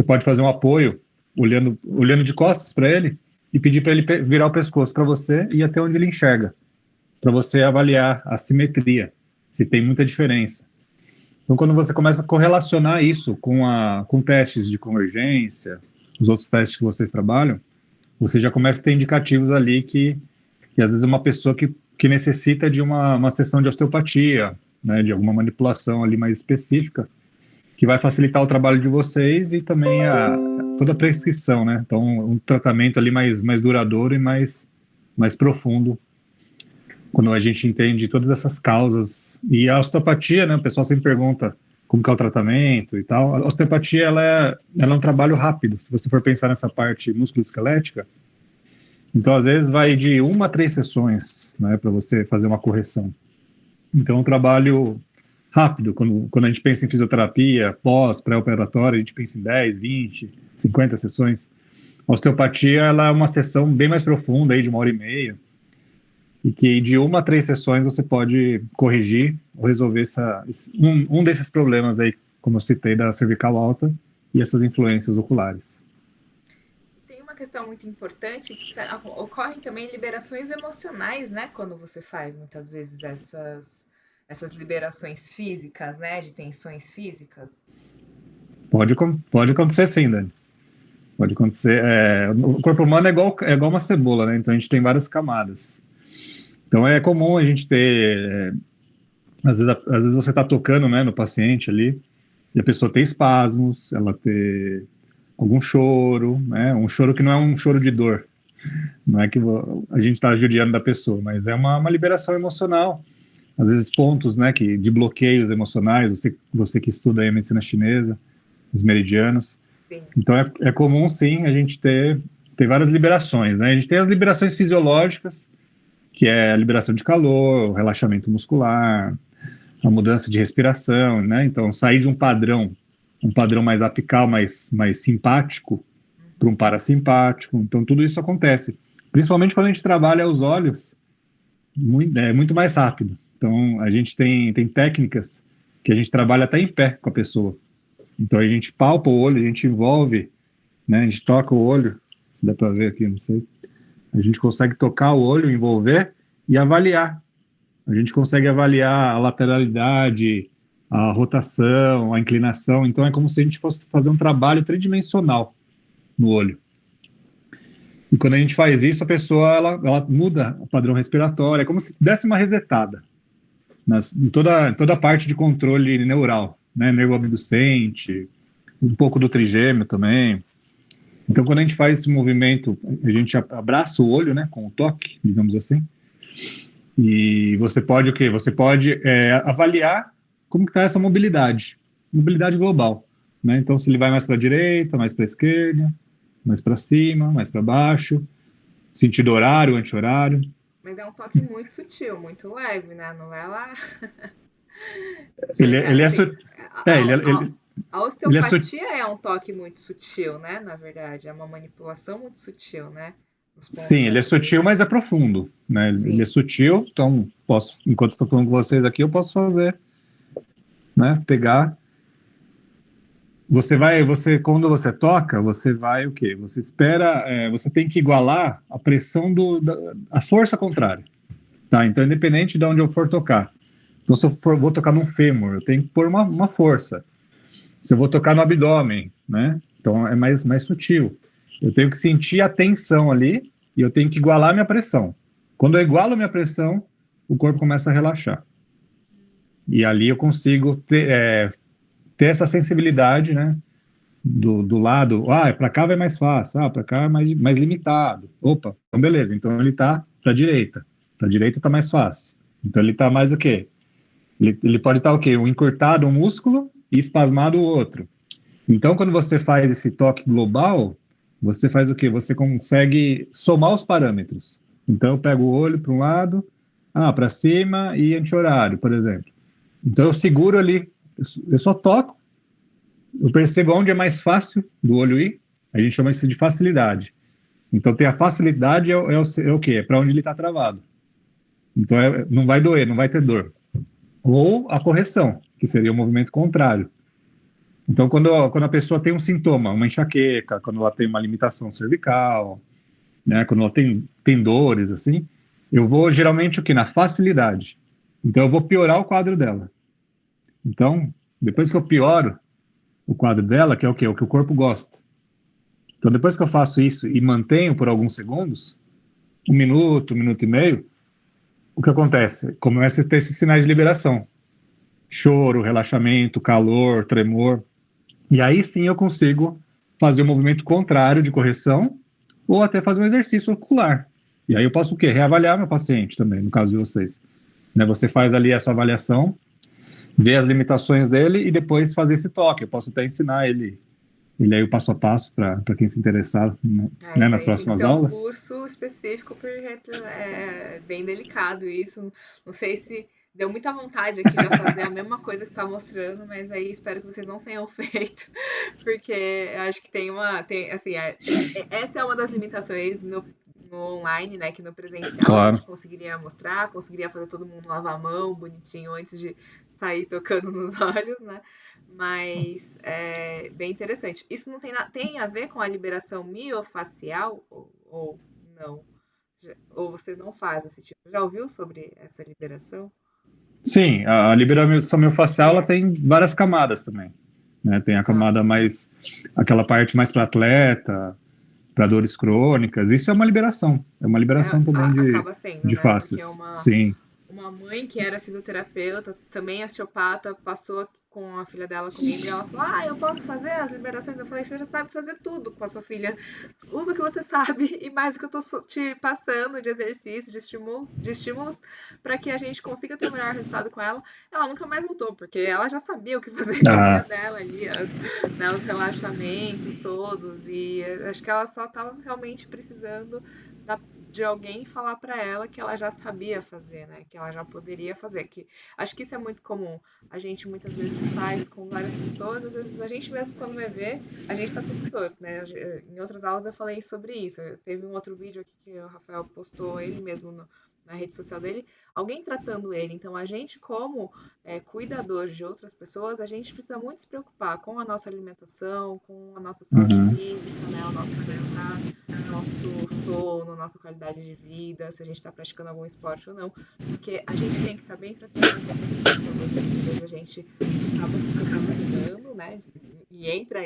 Speaker 4: pode fazer um apoio olhando de costas para ele e pedir para ele virar o pescoço para você e até onde ele enxerga, para você avaliar a simetria, se tem muita diferença. Então, quando você começa a correlacionar isso com testes de convergência, os outros testes que vocês trabalham, você já começa a ter indicativos ali que às vezes é uma pessoa que necessita de uma sessão de osteopatia, né, de alguma manipulação ali mais específica, que vai facilitar o trabalho de vocês e também toda a prescrição, né? Então, um tratamento ali mais duradouro e mais profundo, quando a gente entende todas essas causas. E a osteopatia, né? O pessoal sempre pergunta como que é o tratamento e tal. A osteopatia, ela é um trabalho rápido, se você for pensar nessa parte musculoesquelética. Então, às vezes, vai de 1 a 3 sessões, né, para você fazer uma correção. Então, é um trabalho rápido. Quando a gente pensa em fisioterapia, pré-operatório, a gente pensa em 10, 20, 50 sessões. A osteopatia, ela é uma sessão bem mais profunda, aí, de 1h30, e que de 1 a 3 sessões você pode corrigir ou resolver um desses problemas aí, como eu citei, da cervical alta e essas influências oculares.
Speaker 1: Uma questão muito importante que ocorrem também liberações emocionais, né? Quando você faz muitas vezes essas liberações físicas, né? De tensões físicas.
Speaker 4: Pode acontecer sim, Dani. Pode acontecer. O corpo humano é igual uma cebola, né? Então a gente tem várias camadas. Então é comum a gente ter. Às vezes você está tocando, né, no paciente ali, e a pessoa tem espasmos, ela ter algum choro, né? Um choro que não é um choro de dor, não é que a gente está judiando da pessoa, mas é uma liberação emocional, às vezes pontos, né, de bloqueios emocionais, você que estuda aí a medicina chinesa, os meridianos.
Speaker 1: Sim.
Speaker 4: Então é comum sim a gente ter várias liberações, né? A gente tem as liberações fisiológicas, que é a liberação de calor, o relaxamento muscular, a mudança de respiração, né? Então sair de um padrão mais apical, mais simpático, para um parasimpático. Então, tudo isso acontece. Principalmente quando a gente trabalha os olhos, muito mais rápido. Então, a gente tem técnicas que a gente trabalha até em pé com a pessoa. Então, a gente palpa o olho, a gente envolve, né? A gente toca o olho, se dá para ver aqui, não sei. A gente consegue tocar o olho, envolver e avaliar A gente consegue avaliar a lateralidade, a rotação, a inclinação. Então, é como se a gente fosse fazer um trabalho tridimensional no olho. E quando a gente faz isso, a pessoa ela muda o padrão respiratório. É como se desse uma resetada em toda a parte de controle neural, né? Nervo abducente, um pouco do trigêmeo também. Então, quando a gente faz esse movimento, a gente abraça o olho, né, com o toque, digamos assim. E você pode o quê? Você pode avaliar como que está essa mobilidade global, né? Então, se ele vai mais para a direita, mais para a esquerda, mais para cima, mais para baixo, sentido horário, anti-horário.
Speaker 1: Mas é um toque muito sutil, muito leve, né? Não vai lá.
Speaker 4: Ele é
Speaker 1: assim, a
Speaker 4: ele é
Speaker 1: osteopatia é um toque muito sutil, né? Na verdade, é uma manipulação muito sutil, né?
Speaker 4: Sim, ele é sutil, mas é profundo, né?
Speaker 1: Sim.
Speaker 4: Ele é sutil, então enquanto estou falando com vocês aqui, eu posso fazer, né? Pegar. Quando você toca, você vai o quê? Você espera, você tem que igualar a pressão a força contrária, tá? Então, independente de onde eu for tocar. Então, se eu vou tocar num fêmur, eu tenho que pôr uma força. Se eu vou tocar no abdômen, né? Então, é mais sutil. Eu tenho que sentir a tensão ali e eu tenho que igualar a minha pressão. Quando eu igualo a minha pressão, o corpo começa a relaxar. E ali eu consigo ter essa sensibilidade, né? Do lado, para cá vai mais fácil, para cá é mais limitado. Opa, então beleza, então ele tá para a direita tá mais fácil. Então ele tá mais o quê? Ele pode estar o quê? Um encurtado um músculo e espasmado o outro. Então quando você faz esse toque global, você faz o quê? Você consegue somar os parâmetros. Então eu pego o olho para um lado, para cima e anti-horário, por exemplo. Então eu seguro ali, eu só toco, eu percebo onde é mais fácil do olho ir, a gente chama isso de facilidade. Então tem a facilidade é o quê? É para onde ele está travado. Então não vai doer, não vai ter dor. Ou a correção, que seria o movimento contrário. Então quando a pessoa tem um sintoma, uma enxaqueca, quando ela tem uma limitação cervical, né, quando ela tem dores, assim, eu vou geralmente o quê? Na facilidade. Então eu vou piorar o quadro dela. Então, depois que eu pioro o quadro dela, que é o quê? O que o corpo gosta. Então, depois que eu faço isso e mantenho por alguns segundos, 1 minuto, 1 minuto e meio, o que acontece? Começa a ter esses sinais de liberação. Choro, relaxamento, calor, tremor. E aí sim eu consigo fazer um movimento contrário de correção ou até fazer um exercício ocular. E aí eu posso o quê? Reavaliar meu paciente também, no caso de vocês. Né, você faz ali a sua avaliação, ver as limitações dele e depois fazer esse toque. Eu posso até ensinar ele aí o passo a passo para quem se interessar, né, nas próximas aulas.
Speaker 1: É um curso específico, porque é bem delicado isso. Não sei se deu muita vontade aqui de fazer a mesma coisa que você está mostrando, mas aí espero que vocês não tenham feito, porque eu acho que essa é uma das limitações no online, né, que no presencial
Speaker 4: claro.
Speaker 1: A gente conseguiria mostrar, conseguiria fazer todo mundo lavar a mão bonitinho antes de sair tocando nos olhos, né? Mas é bem interessante. Isso não tem a ver com a liberação miofacial ou não? Ou você não faz esse tipo? Já ouviu sobre essa liberação?
Speaker 4: Sim, a liberação miofacial ela tem várias camadas também. Né? Tem a camada mais, aquela parte mais para atleta, para dores crônicas. Isso é uma liberação também
Speaker 1: acaba sendo,
Speaker 4: de
Speaker 1: né?
Speaker 4: faces. Sim.
Speaker 1: Uma mãe que era fisioterapeuta, também osteopata, passou com a filha dela comigo e ela falou: eu posso fazer as liberações? Eu falei: você já sabe fazer tudo com a sua filha. Usa o que você sabe e mais o que eu tô te passando de exercício, de estímulos para que a gente consiga ter o melhor resultado com ela. Ela nunca mais voltou, porque ela já sabia o que fazer com a filha dela ali, os relaxamentos todos. E acho que ela só estava realmente precisando de alguém falar para ela que ela já sabia fazer, né? Que ela já poderia fazer. Que acho que isso é muito comum. A gente muitas vezes faz com várias pessoas, às vezes a gente mesmo quando vai ver, a gente tá tudo torto, né? Em outras aulas eu falei sobre isso. Teve um outro vídeo aqui que o Rafael postou ele mesmo na rede social dele, alguém tratando ele. Então, a gente, como cuidador de outras pessoas, a gente precisa muito se preocupar com a nossa alimentação, com a nossa saúde física, né? O nosso bem-estar, nosso sono, nossa qualidade de vida, se a gente está praticando algum esporte ou não. Porque a gente tem que estar bem para tratar com outras pessoas. Às vezes a gente acaba se sobrecarregando, né? E entra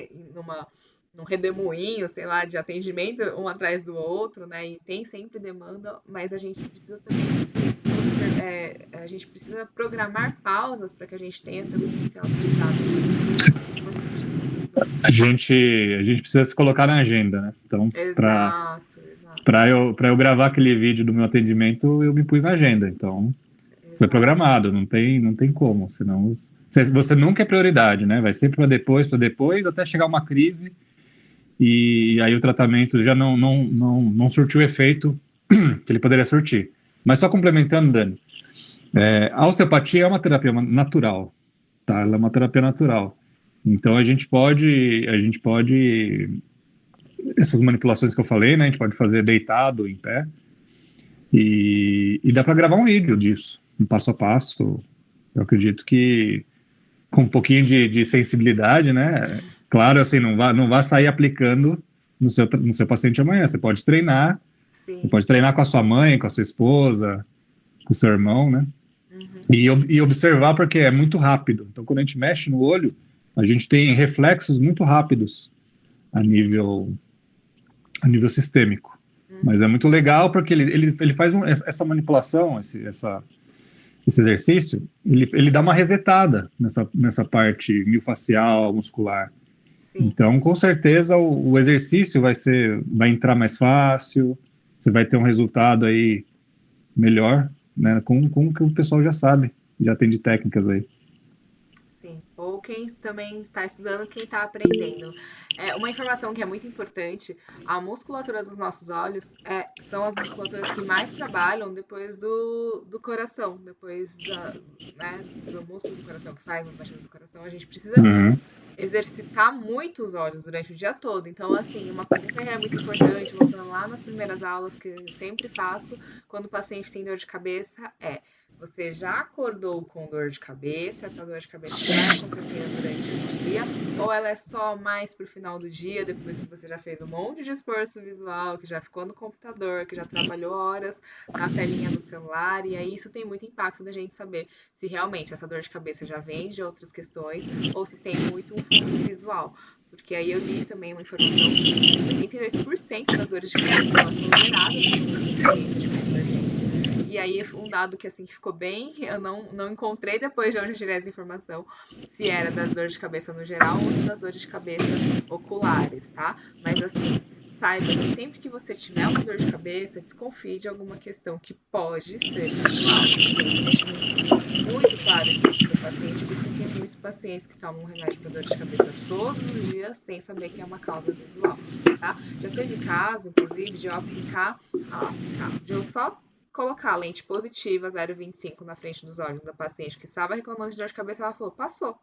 Speaker 1: num redemoinho, sei lá, de atendimento um atrás do outro, né? E tem sempre demanda, mas a gente precisa também a gente precisa programar pausas para que a gente tenha também esse autocuidado.
Speaker 4: A gente precisa se colocar na agenda, né? Então, para eu gravar aquele vídeo do meu atendimento, eu me pus na agenda. Então, foi programado, não tem como, senão você nunca é prioridade, né? Vai sempre para depois, até chegar uma crise e aí o tratamento já não surtiu o efeito que ele poderia surtir. Mas só complementando, Dani, a osteopatia é uma terapia natural, tá? Ela é uma terapia natural. Então a gente pode essas manipulações que eu falei, né? A gente pode fazer deitado, em pé, e dá para gravar um vídeo disso, um passo a passo. Eu acredito que com um pouquinho de sensibilidade, né? Claro, assim, não vá sair aplicando no seu paciente amanhã. Você pode treinar.
Speaker 1: Sim.
Speaker 4: Você pode treinar com a sua mãe, com a sua esposa, com o seu irmão, né? E observar, porque é muito rápido. Então, quando a gente mexe no olho, a gente tem reflexos muito rápidos a nível sistêmico. Mas é muito legal porque ele faz essa manipulação, esse exercício, ele dá uma resetada nessa parte miofascial, muscular.
Speaker 1: Sim.
Speaker 4: Então, com certeza, o exercício vai entrar mais fácil, você vai ter um resultado aí melhor, né, com o que o pessoal já sabe, já tem de técnicas aí.
Speaker 1: Sim, ou quem também está estudando, quem está aprendendo. Uma informação que é muito importante, a musculatura dos nossos olhos são as musculaturas que mais trabalham depois do coração, depois do músculo do coração, que faz as batidas do coração. A gente precisa exercitar muito os olhos durante o dia todo. Então, assim, uma coisa que é muito importante, voltando lá nas primeiras aulas que eu sempre faço, quando o paciente tem dor de cabeça, você já acordou com dor de cabeça, essa dor de cabeça vai acontecendo durante o dia, ou ela é só mais pro final do dia, depois que você já fez um monte de esforço visual, que já ficou no computador, que já trabalhou horas na telinha do celular, e aí isso tem muito impacto da gente saber se realmente essa dor de cabeça já vem de outras questões, ou se tem muito um fundo visual. Porque aí eu li também uma informação que 82% das dores de cabeça são geradas por experiência de convergência. E aí um dado que assim ficou bem, eu não encontrei depois de onde eu tirei essa informação, se era das dores de cabeça no geral ou das dores de cabeça oculares, tá? Mas assim, saiba que sempre que você tiver uma dor de cabeça, desconfie de alguma questão que pode ser visual. Muito claro isso para o seu paciente, porque tem muitos pacientes que tomam remédio para dor de cabeça todos os dias sem saber que é uma causa visual, tá? Já teve caso, inclusive, de eu de eu só colocar a lente positiva 0,25 na frente dos olhos da paciente que estava reclamando de dor de cabeça, ela falou, passou.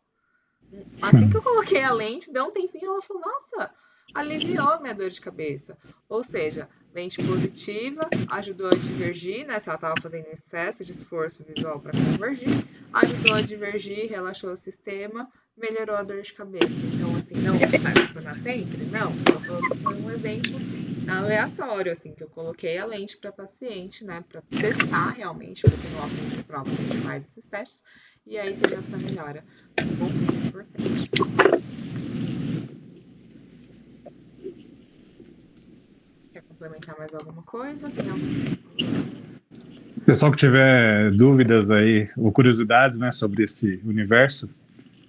Speaker 1: Assim que eu coloquei a lente, deu um tempinho, ela falou, nossa, aliviou minha dor de cabeça. Ou seja, lente positiva ajudou a divergir, né? Se ela estava fazendo excesso de esforço visual para convergir, ajudou a divergir, relaxou o sistema, melhorou a dor de cabeça. Então, assim, não vai funcionar sempre? Não, só foi um exemplo aleatório, assim, que eu coloquei a lente para paciente, né? Para testar realmente, porque no óculos de prova a gente faz esses testes, e aí teve essa melhora. Bom, isso é importante. Quer complementar mais alguma coisa? Tem algum...
Speaker 4: Pessoal que tiver dúvidas aí, ou curiosidades, né, sobre esse universo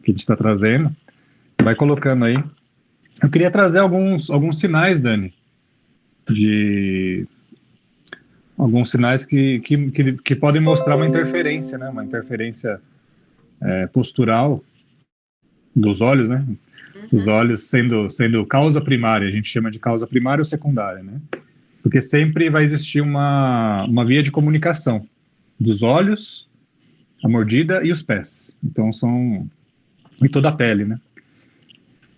Speaker 4: que a gente está trazendo, vai colocando aí. Eu queria trazer alguns sinais, Dani, alguns sinais que podem mostrar uma interferência, né, uma interferência postural dos olhos, né, os olhos sendo causa primária, a gente chama de causa primária ou secundária, né, porque sempre vai existir uma via de comunicação dos olhos, a mordida e os pés. Então e toda a pele, né?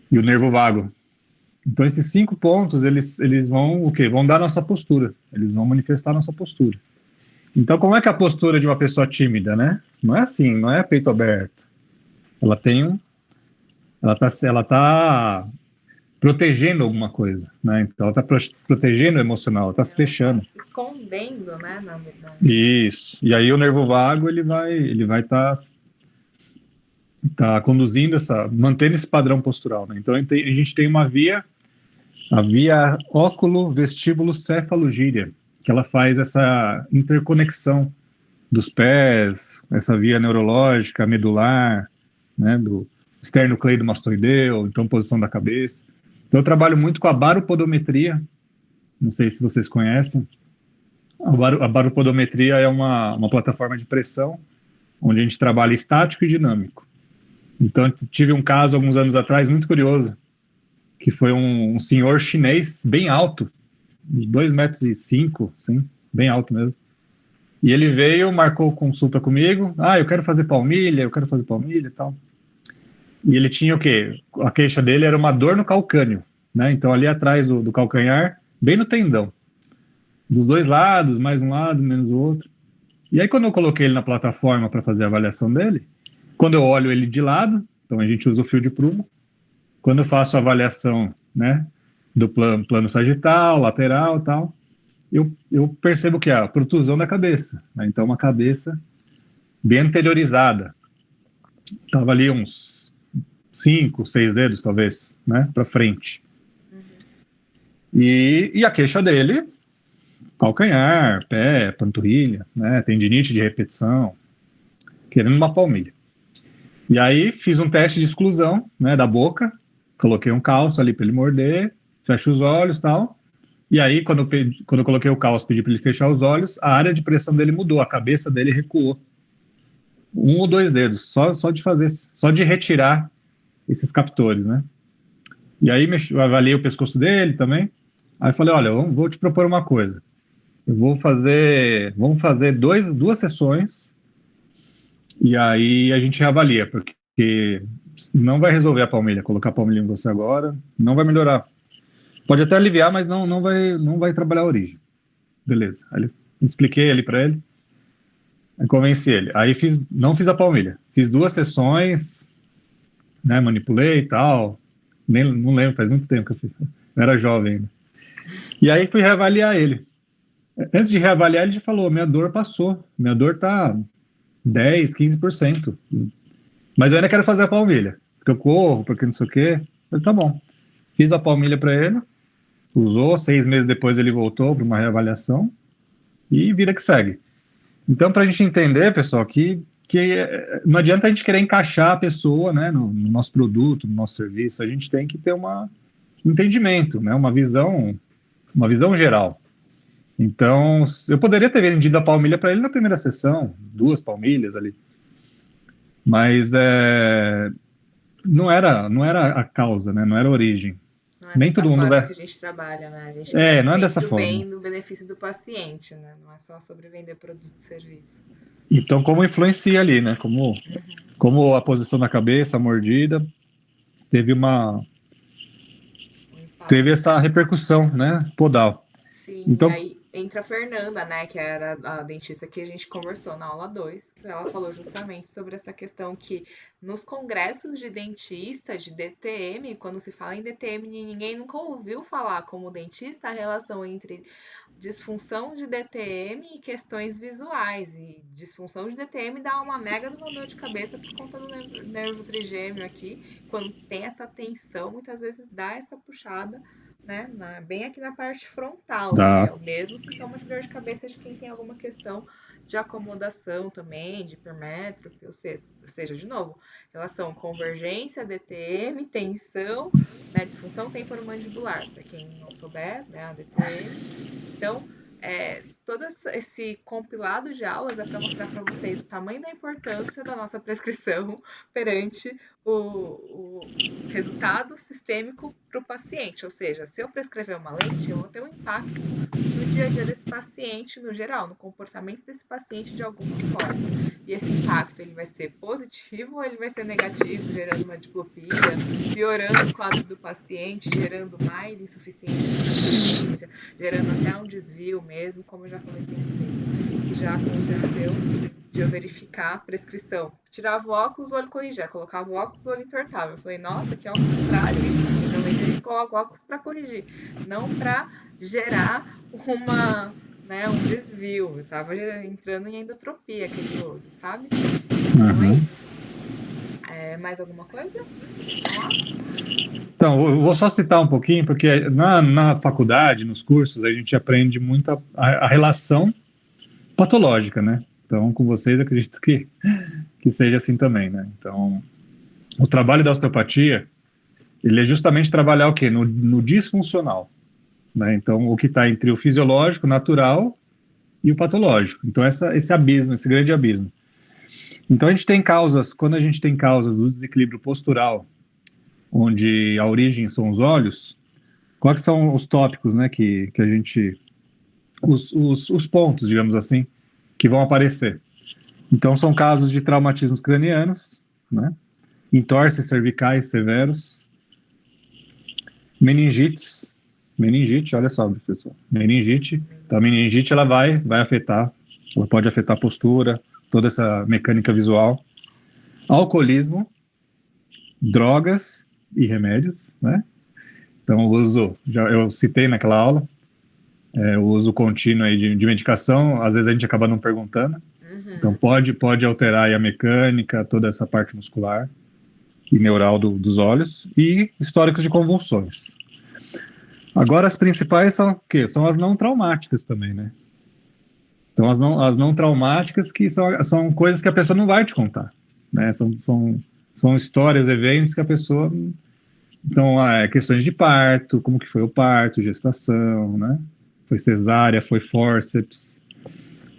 Speaker 4: E o nervo vago. Então esses 5 pontos, eles vão o quê? Vão dar nossa postura. Eles vão manifestar nossa postura. Então, como é que é a postura de uma pessoa tímida, né? Não é assim, não é peito aberto. Ela tem um, ela tá protegendo alguma coisa, né? Então, ela tá protegendo o emocional, ela tá se fechando.
Speaker 1: Tá se escondendo, né, na verdade.
Speaker 4: Isso. E aí o nervo vago, ele vai tá conduzindo mantendo esse padrão postural, né? Então, a gente tem a via óculo vestíbulo cefalogíria, que ela faz essa interconexão dos pés, essa via neurológica, medular, né, do esternocleidomastoideu, então posição da cabeça. Então eu trabalho muito com a baropodometria, não sei se vocês conhecem. A baropodometria é uma plataforma de pressão, onde a gente trabalha estático e dinâmico. Então eu tive um caso alguns anos atrás muito curioso, que foi um senhor chinês bem alto, uns 2,5 metros, sim, bem alto mesmo. E ele veio, marcou consulta comigo. Eu quero fazer palmilha e tal. E ele tinha o quê? A queixa dele era uma dor no calcânio, né? Então, ali atrás do calcanhar, bem no tendão. Dos dois lados, mais um lado, menos o outro. E aí, quando eu coloquei ele na plataforma para fazer a avaliação dele, quando eu olho ele de lado, então a gente usa o fio de prumo. Quando eu faço a avaliação, né, do plano sagital, lateral e tal, eu percebo que é a protusão da cabeça, né? Então uma cabeça bem anteriorizada, estava ali uns 5, 6 dedos talvez, né, para frente. E a queixa dele, calcanhar, pé, panturrilha, né, tendinite de repetição, querendo uma palmilha. E aí fiz um teste de exclusão, né, da boca, coloquei um calço ali para ele morder, fecha os olhos e tal. E aí, quando eu coloquei o calço, pedi para ele fechar os olhos, a área de pressão dele mudou, a cabeça dele recuou. 1 ou 2 dedos, só de retirar esses captores, né? E aí, eu avaliei o pescoço dele também. Aí falei, olha, vou te propor uma coisa. Vamos fazer 2 sessões e aí a gente reavalia, porque não vai resolver a palmilha, colocar a palmilha em você agora, não vai melhorar. Pode até aliviar, mas não vai trabalhar a origem. Beleza. Aí expliquei ali para ele. Aí convenci ele. Aí não fiz a palmilha. Fiz 2 sessões, né, manipulei e tal. Não lembro, faz muito tempo que eu fiz. Eu era jovem ainda. E aí fui reavaliar ele. Antes de reavaliar, ele já falou, minha dor passou. Minha dor tá 10, 15%. Mas eu ainda quero fazer a palmilha. Porque eu corro, porque não sei o quê. Eu falei, tá bom. Fiz a palmilha para ele. Usou, 6 meses depois ele voltou para uma reavaliação e vida que segue. Então, para a gente entender, pessoal, que não adianta a gente querer encaixar a pessoa, né, no nosso produto, no nosso serviço, a gente tem que ter um entendimento, né, uma visão geral. Então, eu poderia ter vendido a palmilha para ele na primeira sessão, 2 palmilhas ali, mas não era a causa, né, não era a origem.
Speaker 1: Não é
Speaker 4: Nem
Speaker 1: dessa
Speaker 4: todo mundo
Speaker 1: forma
Speaker 4: vai.
Speaker 1: que a gente trabalha, né? A gente quer
Speaker 4: Não é
Speaker 1: sempre
Speaker 4: dessa
Speaker 1: o
Speaker 4: forma.
Speaker 1: bem do benefício do paciente, né? Não é só sobre vender produto e serviço.
Speaker 4: Então, como influencia ali, né? Como a posição da cabeça, a mordida, teve essa repercussão, né? Podal.
Speaker 1: Sim,
Speaker 4: então,
Speaker 1: e aí entra a Fernanda, né, que era a dentista que a gente conversou na aula 2. Ela falou justamente sobre essa questão que nos congressos de dentista, de DTM, quando se fala em DTM, ninguém nunca ouviu falar como dentista a relação entre disfunção de DTM e questões visuais. E disfunção de DTM dá uma mega de uma dor de cabeça por conta do nervo trigêmeo aqui. Quando tem essa tensão, muitas vezes dá essa puxada, né, bem aqui na parte frontal, que é o mesmo sintoma de dor de cabeça de quem tem alguma questão de acomodação também, de hipermétropia, ou seja, de novo, relação convergência, DTM, tensão, né, disfunção temporomandibular, para quem não souber, né, a DTM. Então, todo esse compilado de aulas é para mostrar para vocês o tamanho da importância da nossa prescrição perante o resultado sistêmico para o paciente. Ou seja, se eu prescrever uma lente, eu vou ter um impacto no dia a dia desse paciente, no geral, no comportamento desse paciente de alguma forma. E esse impacto, ele vai ser positivo ou ele vai ser negativo, gerando uma diplopia, piorando o quadro do paciente, gerando mais insuficiência, gerando até um desvio mesmo, como eu já falei para vocês. já aconteceu de eu verificar a prescrição. Tirava o óculos, o olho corrigia. Colocava o óculos, o olho entortava. Eu falei, nossa, aqui é o contrário. Geralmente a gente coloca o óculos para corrigir, não para gerar um desvio. Eu tava entrando em endotropia aquele olho, sabe? Então é isso. Mais alguma coisa?
Speaker 4: Então, eu vou só citar um pouquinho, porque na faculdade, nos cursos, a gente aprende muito a relação patológica, né? Então, com vocês, acredito que seja assim também, né? Então, o trabalho da osteopatia, ele é justamente trabalhar o quê? No disfuncional, né? Então, o que está entre o fisiológico, natural e o patológico. Então, esse abismo, esse grande abismo. Então, quando a gente tem causas do desequilíbrio postural, onde a origem são os olhos, quais são os tópicos, né, que a gente... Os pontos, digamos assim, que vão aparecer. Então, são casos de traumatismos cranianos, né, entorses cervicais severos, meningite, olha só, pessoal, meningite. Então, a meningite, ela vai afetar, ela pode afetar a postura, toda essa mecânica visual. Alcoolismo, drogas e remédios, né? Então, o uso, eu citei naquela aula, o uso contínuo aí de medicação, às vezes a gente acaba não perguntando. Então, pode alterar aí a mecânica, toda essa parte muscular e neural dos olhos, e históricos de convulsões. Agora, as principais são o quê? São as não traumáticas também, né? Então, as não traumáticas, que são coisas que a pessoa não vai te contar, né? São histórias, eventos que a pessoa... Então, questões de parto, como que foi o parto, gestação, né? Foi cesárea, foi fórceps,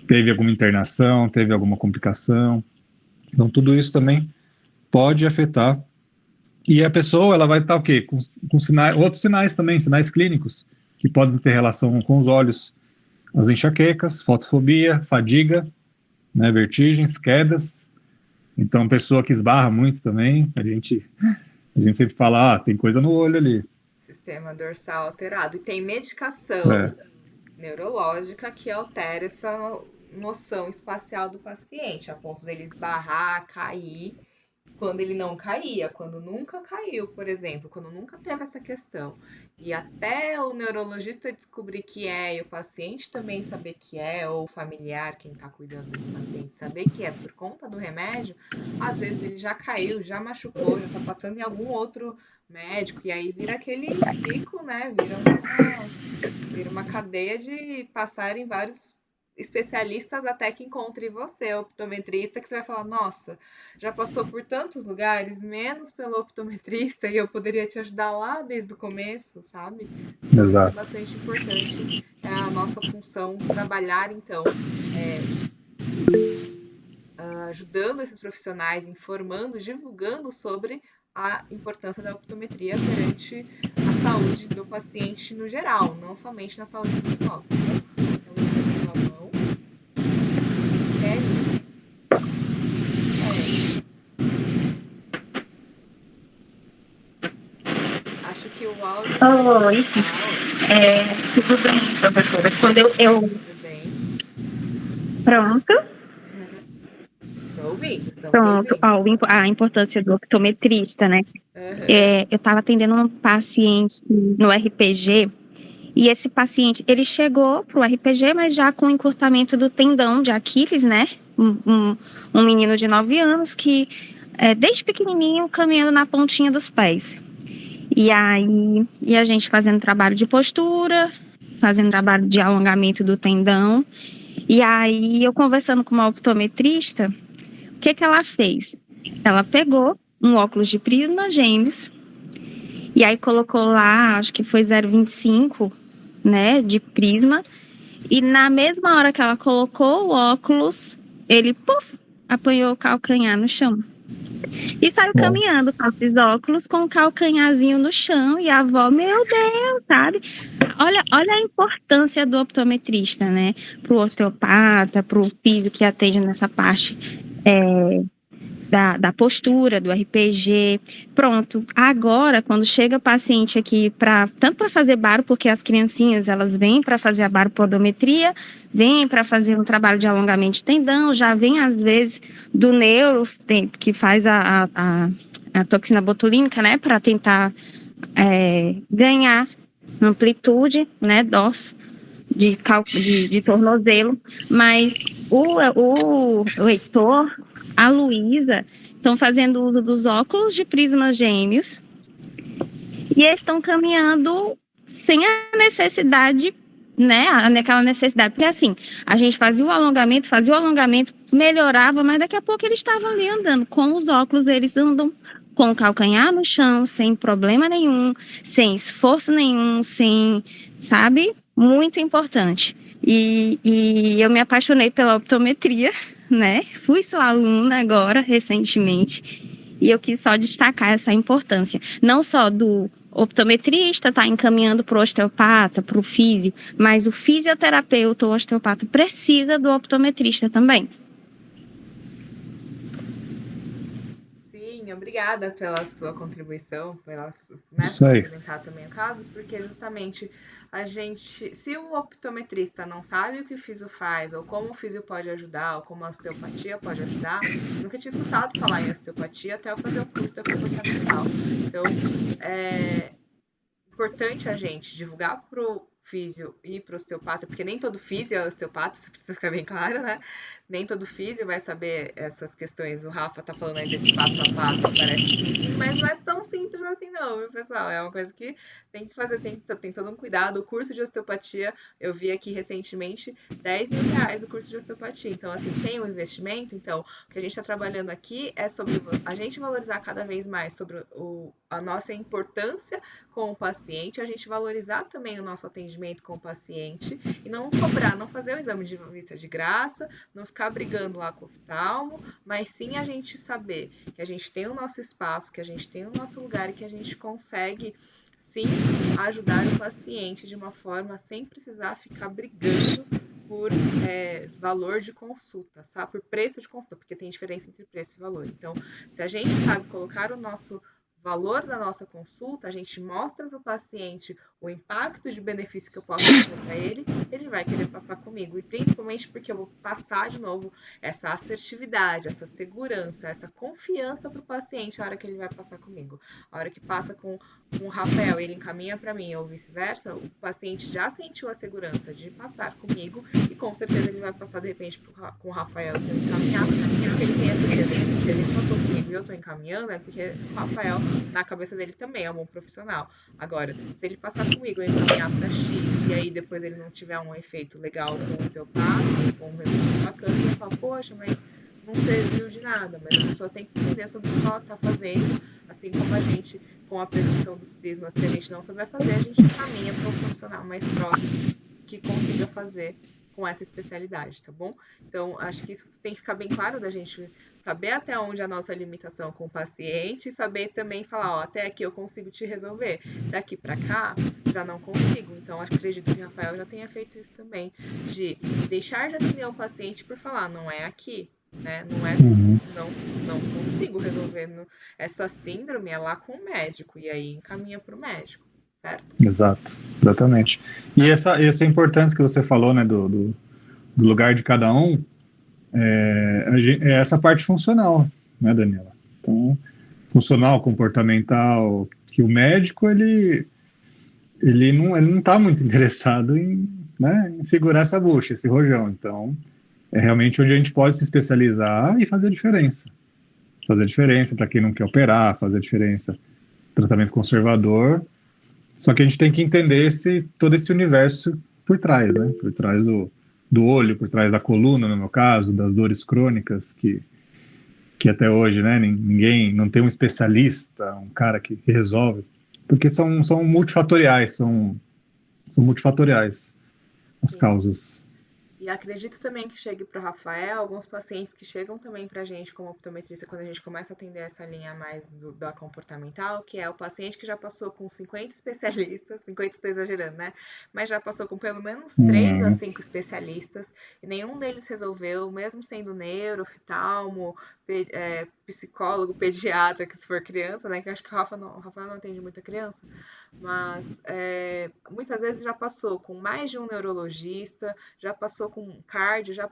Speaker 4: teve alguma internação, teve alguma complicação. Então, tudo isso também pode afetar. E a pessoa, ela vai estar o quê? Com sinais, outros sinais também, sinais clínicos, que podem ter relação com os olhos, as enxaquecas, fotofobia, fadiga, né, vertigens, quedas. Então, pessoa que esbarra muito também, a gente sempre fala, tem coisa no olho ali.
Speaker 1: Sistema dorsal alterado. E tem medicação neurológica que altera essa noção espacial do paciente, a ponto dele esbarrar, cair, quando ele não caía, quando nunca caiu, por exemplo, quando nunca teve essa questão. E até o neurologista descobrir que e o paciente também saber que ou o familiar, quem está cuidando desse paciente, saber que por conta do remédio, às vezes ele já caiu, já machucou, já está passando em algum outro médico, e aí vira aquele ciclo, né? Vira uma cadeia de passar em vários especialistas até que encontre você, optometrista, que você vai falar, nossa, já passou por tantos lugares, menos pelo optometrista, e eu poderia te ajudar lá desde o começo, sabe? Então, isso é bastante importante. É a nossa função trabalhar, então, ajudando esses profissionais, informando, divulgando sobre a importância da optometria perante a saúde do paciente no geral, não somente na saúde visual. Acho que o áudio...
Speaker 5: Oi, tudo bem, professora? Quando eu...
Speaker 1: Tudo bem.
Speaker 5: Pronto.
Speaker 1: Estou ouvindo.
Speaker 5: Pronto. A importância do optometrista, né? Eu estava atendendo um paciente no RPG, e esse paciente, ele chegou pro RPG, mas já com encurtamento do tendão de Aquiles, né? Um menino de 9 anos que, desde pequenininho, caminhando na pontinha dos pés. E a gente fazendo trabalho de postura, fazendo trabalho de alongamento do tendão. E aí, eu conversando com uma optometrista, o que ela fez? Ela pegou um óculos de prisma gêmeos, e aí colocou lá, acho que foi 0,25, né, de prisma. E na mesma hora que ela colocou o óculos, ele, apanhou o calcanhar no chão. E saiu caminhando com esses óculos, com o calcanharzinho no chão, e a avó, meu Deus, sabe? Olha a importância do optometrista, né? Pro osteopata, pro físico que atende nessa parte da postura, do RPG. Pronto. Agora, quando chega paciente aqui, tanto para fazer baro, porque as criancinhas, elas vêm para fazer a baropodometria, vêm para fazer um trabalho de alongamento de tendão, já vem, às vezes, do neuro, que faz a toxina botulínica, né, para tentar ganhar amplitude, né, dorso, de tornozelo, mas o Heitor, a Luísa, estão fazendo uso dos óculos de prismas gêmeos e eles estão caminhando sem a necessidade, né, aquela necessidade, porque assim, a gente fazia o alongamento, melhorava, mas daqui a pouco eles estavam ali andando, com os óculos eles andam com o calcanhar no chão, sem problema nenhum, sem esforço nenhum, sabe? Muito importante. E eu me apaixonei pela optometria, né? Fui sua aluna agora, recentemente, e eu quis só destacar essa importância. Não só do optometrista estar encaminhando para o osteopata, para o físio, mas o fisioterapeuta ou osteopata precisa do optometrista também.
Speaker 1: Sim, obrigada pela sua contribuição, pela
Speaker 4: Isso aí.
Speaker 1: comentar também o caso, porque justamente se o optometrista não sabe o que o físio faz, ou como o físio pode ajudar, ou como a osteopatia pode ajudar, nunca tinha escutado falar em osteopatia até eu fazer o curso da comportamental. Então, é importante a gente divulgar pro físio e pro osteopata, porque nem todo físio é osteopata, isso precisa ficar bem claro, né? Nem todo físio vai saber essas questões. O Rafa tá falando aí desse passo a passo, parece simples, mas não é tão simples assim não, viu, pessoal? É uma coisa que tem que fazer, tem todo um cuidado. O curso de osteopatia, eu vi aqui recentemente, R$10 mil o curso de osteopatia. Então, assim, tem um investimento. Então, o que a gente está trabalhando aqui é sobre a gente valorizar cada vez mais sobre a nossa importância com o paciente, a gente valorizar também o nosso atendimento com o paciente e não cobrar, não fazer o exame de vista de graça, não ficar brigando lá com o oftalmo, mas sim a gente saber que a gente tem o nosso espaço, que a gente tem o nosso lugar e que a gente consegue sim ajudar o paciente de uma forma sem precisar ficar brigando por valor de consulta, sabe? Por preço de consulta, porque tem diferença entre preço e valor. Então, se a gente sabe colocar o nosso valor da nossa consulta, a gente mostra para o paciente o impacto de benefício que eu posso fazer para ele, ele vai querer passar comigo. E principalmente porque eu vou passar de novo essa assertividade, essa segurança, essa confiança para o paciente a hora que ele vai passar comigo. A hora que passa com o Rafael, ele encaminha para mim ou vice-versa, o paciente já sentiu a segurança de passar comigo e com certeza ele vai passar de repente com o Rafael se eu encaminhar, porque ele tem a certeza. Se ele passou comigo e eu estou encaminhando, é porque o Rafael, na cabeça dele também é um bom profissional. Agora, se ele passar comigo e encaminhar para X e aí depois ele não tiver um efeito legal com o osteopata, com um resultado bacana, ele fala, poxa, mas não serviu de nada. Mas a pessoa tem que entender sobre o que ela está fazendo, assim como a gente, com a apresentação dos prismas, se a gente não souber fazer, a gente encaminha para um profissional mais próximo que consiga fazer com essa especialidade, tá bom? Então, acho que isso tem que ficar bem claro da gente saber até onde a nossa limitação com o paciente, saber também falar, ó, até aqui eu consigo te resolver, daqui para cá já não consigo. Então, acredito que o Rafael já tenha feito isso também, de deixar de atender o paciente por falar, não é aqui, né? Não é, não consigo resolver essa síndrome, é lá com o médico, e aí encaminha para o médico, certo?
Speaker 4: Exato, exatamente. E essa importância que você falou, né, do lugar de cada um, é essa parte funcional, né, Daniela? Então, funcional, comportamental, que o médico, ele não está muito interessado em segurar essa bucha, esse rojão. Então, é realmente onde a gente pode se especializar e fazer a diferença. Fazer a diferença para quem não quer operar, fazer a diferença tratamento conservador. Só que a gente tem que entender todo esse universo por trás, né? Por trás do olho, por trás da coluna, no meu caso, das dores crônicas, que até hoje, né, ninguém, não tem um especialista, um cara que resolve, porque são multifatoriais, são multifatoriais as causas.
Speaker 1: E acredito também que chegue para o Rafael alguns pacientes que chegam também para a gente como optometrista quando a gente começa a atender essa linha mais da comportamental, que é o paciente que já passou com 50 especialistas, 50 estou exagerando, né? Mas já passou com pelo menos 3 a 5 especialistas e nenhum deles resolveu, mesmo sendo neuro, oftalmo, psicólogo, pediatra, que se for criança, né? Que eu acho que o Rafael não atende muita criança, mas muitas vezes já passou com mais de um neurologista, já passou com cardio, já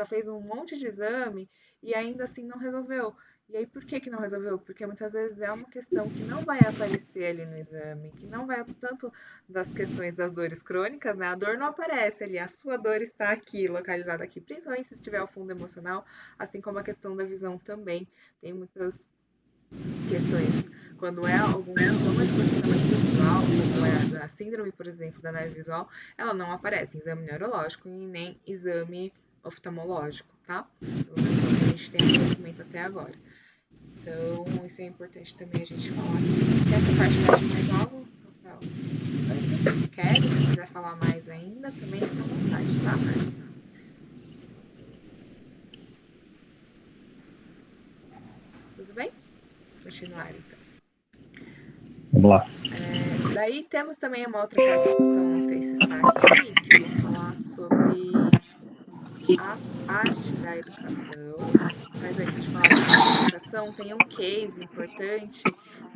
Speaker 1: fez um monte de exame e ainda assim não resolveu. E aí, por que não resolveu? Porque muitas vezes é uma questão que não vai aparecer ali no exame, que não vai tanto das questões das dores crônicas, né? A dor não aparece ali, a sua dor está aqui, localizada aqui, principalmente se estiver ao fundo emocional, assim como a questão da visão também. Tem muitas questões. Quando é algum sintoma de processamento visual, como é a síndrome, por exemplo, da neve visual, ela não aparece em exame neurológico e nem exame oftalmológico, tá? Pelo menos é o que a gente tem conhecimento até agora. Então, isso é importante também a gente falar. Quer essa parte mais algo, Rafael? Quer? Se quiser falar mais ainda, também fica à vontade, tá? Tudo bem? Vamos continuar, então.
Speaker 4: Vamos lá.
Speaker 1: Daí temos também uma outra participação, não sei se está aqui, que eu vou falar sobre a arte da educação. Mas antes de falar da arte da educação, tem um case importante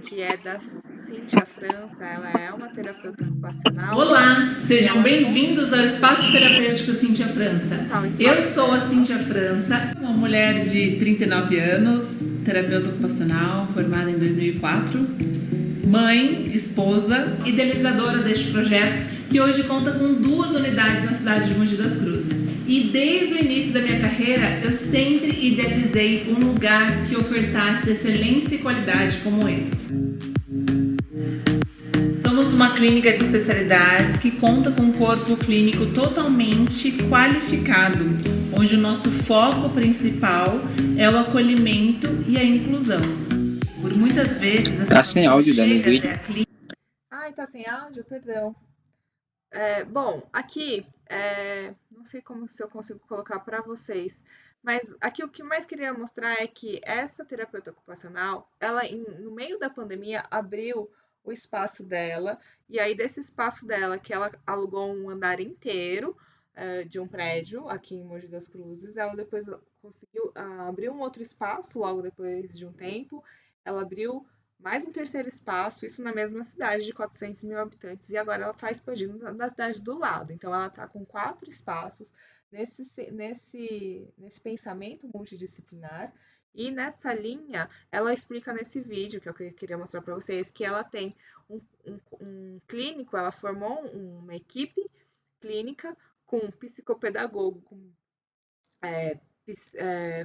Speaker 1: que é da Cíntia França. Ela é uma terapeuta ocupacional.
Speaker 6: Olá, sejam bem-vindos ao Espaço Terapêutico Cíntia França. Eu sou a Cíntia França, uma mulher de 39 anos, terapeuta ocupacional, formada em 2004, mãe, esposa, idealizadora deste projeto, que hoje conta com 2 unidades na cidade de Mogi das Cruzes. E desde o início da minha carreira, eu sempre idealizei um lugar que ofertasse excelência e qualidade como esse. Somos uma clínica de especialidades que conta com um corpo clínico totalmente qualificado, onde o nosso foco principal é o acolhimento e a inclusão. Por muitas vezes...
Speaker 7: Tá sem áudio, Dani, vídeo.
Speaker 1: Ai, tá sem áudio? Perdão. Bom, aqui, não sei se eu consigo colocar para vocês, mas aqui o que mais queria mostrar é que essa terapeuta ocupacional, ela, no meio da pandemia, abriu o espaço dela, e aí desse espaço dela, que ela alugou um andar inteiro de um prédio aqui em Mogi das Cruzes, ela depois conseguiu abrir um outro espaço logo depois de um tempo, ela abriu mais um terceiro espaço, isso na mesma cidade de 400 mil habitantes, e agora ela está expandindo na cidade do lado. Então, ela está com 4 espaços nesse pensamento multidisciplinar. E nessa linha, ela explica nesse vídeo que eu queria mostrar para vocês que ela tem um clínico, ela formou uma equipe clínica com um psicopedagogo,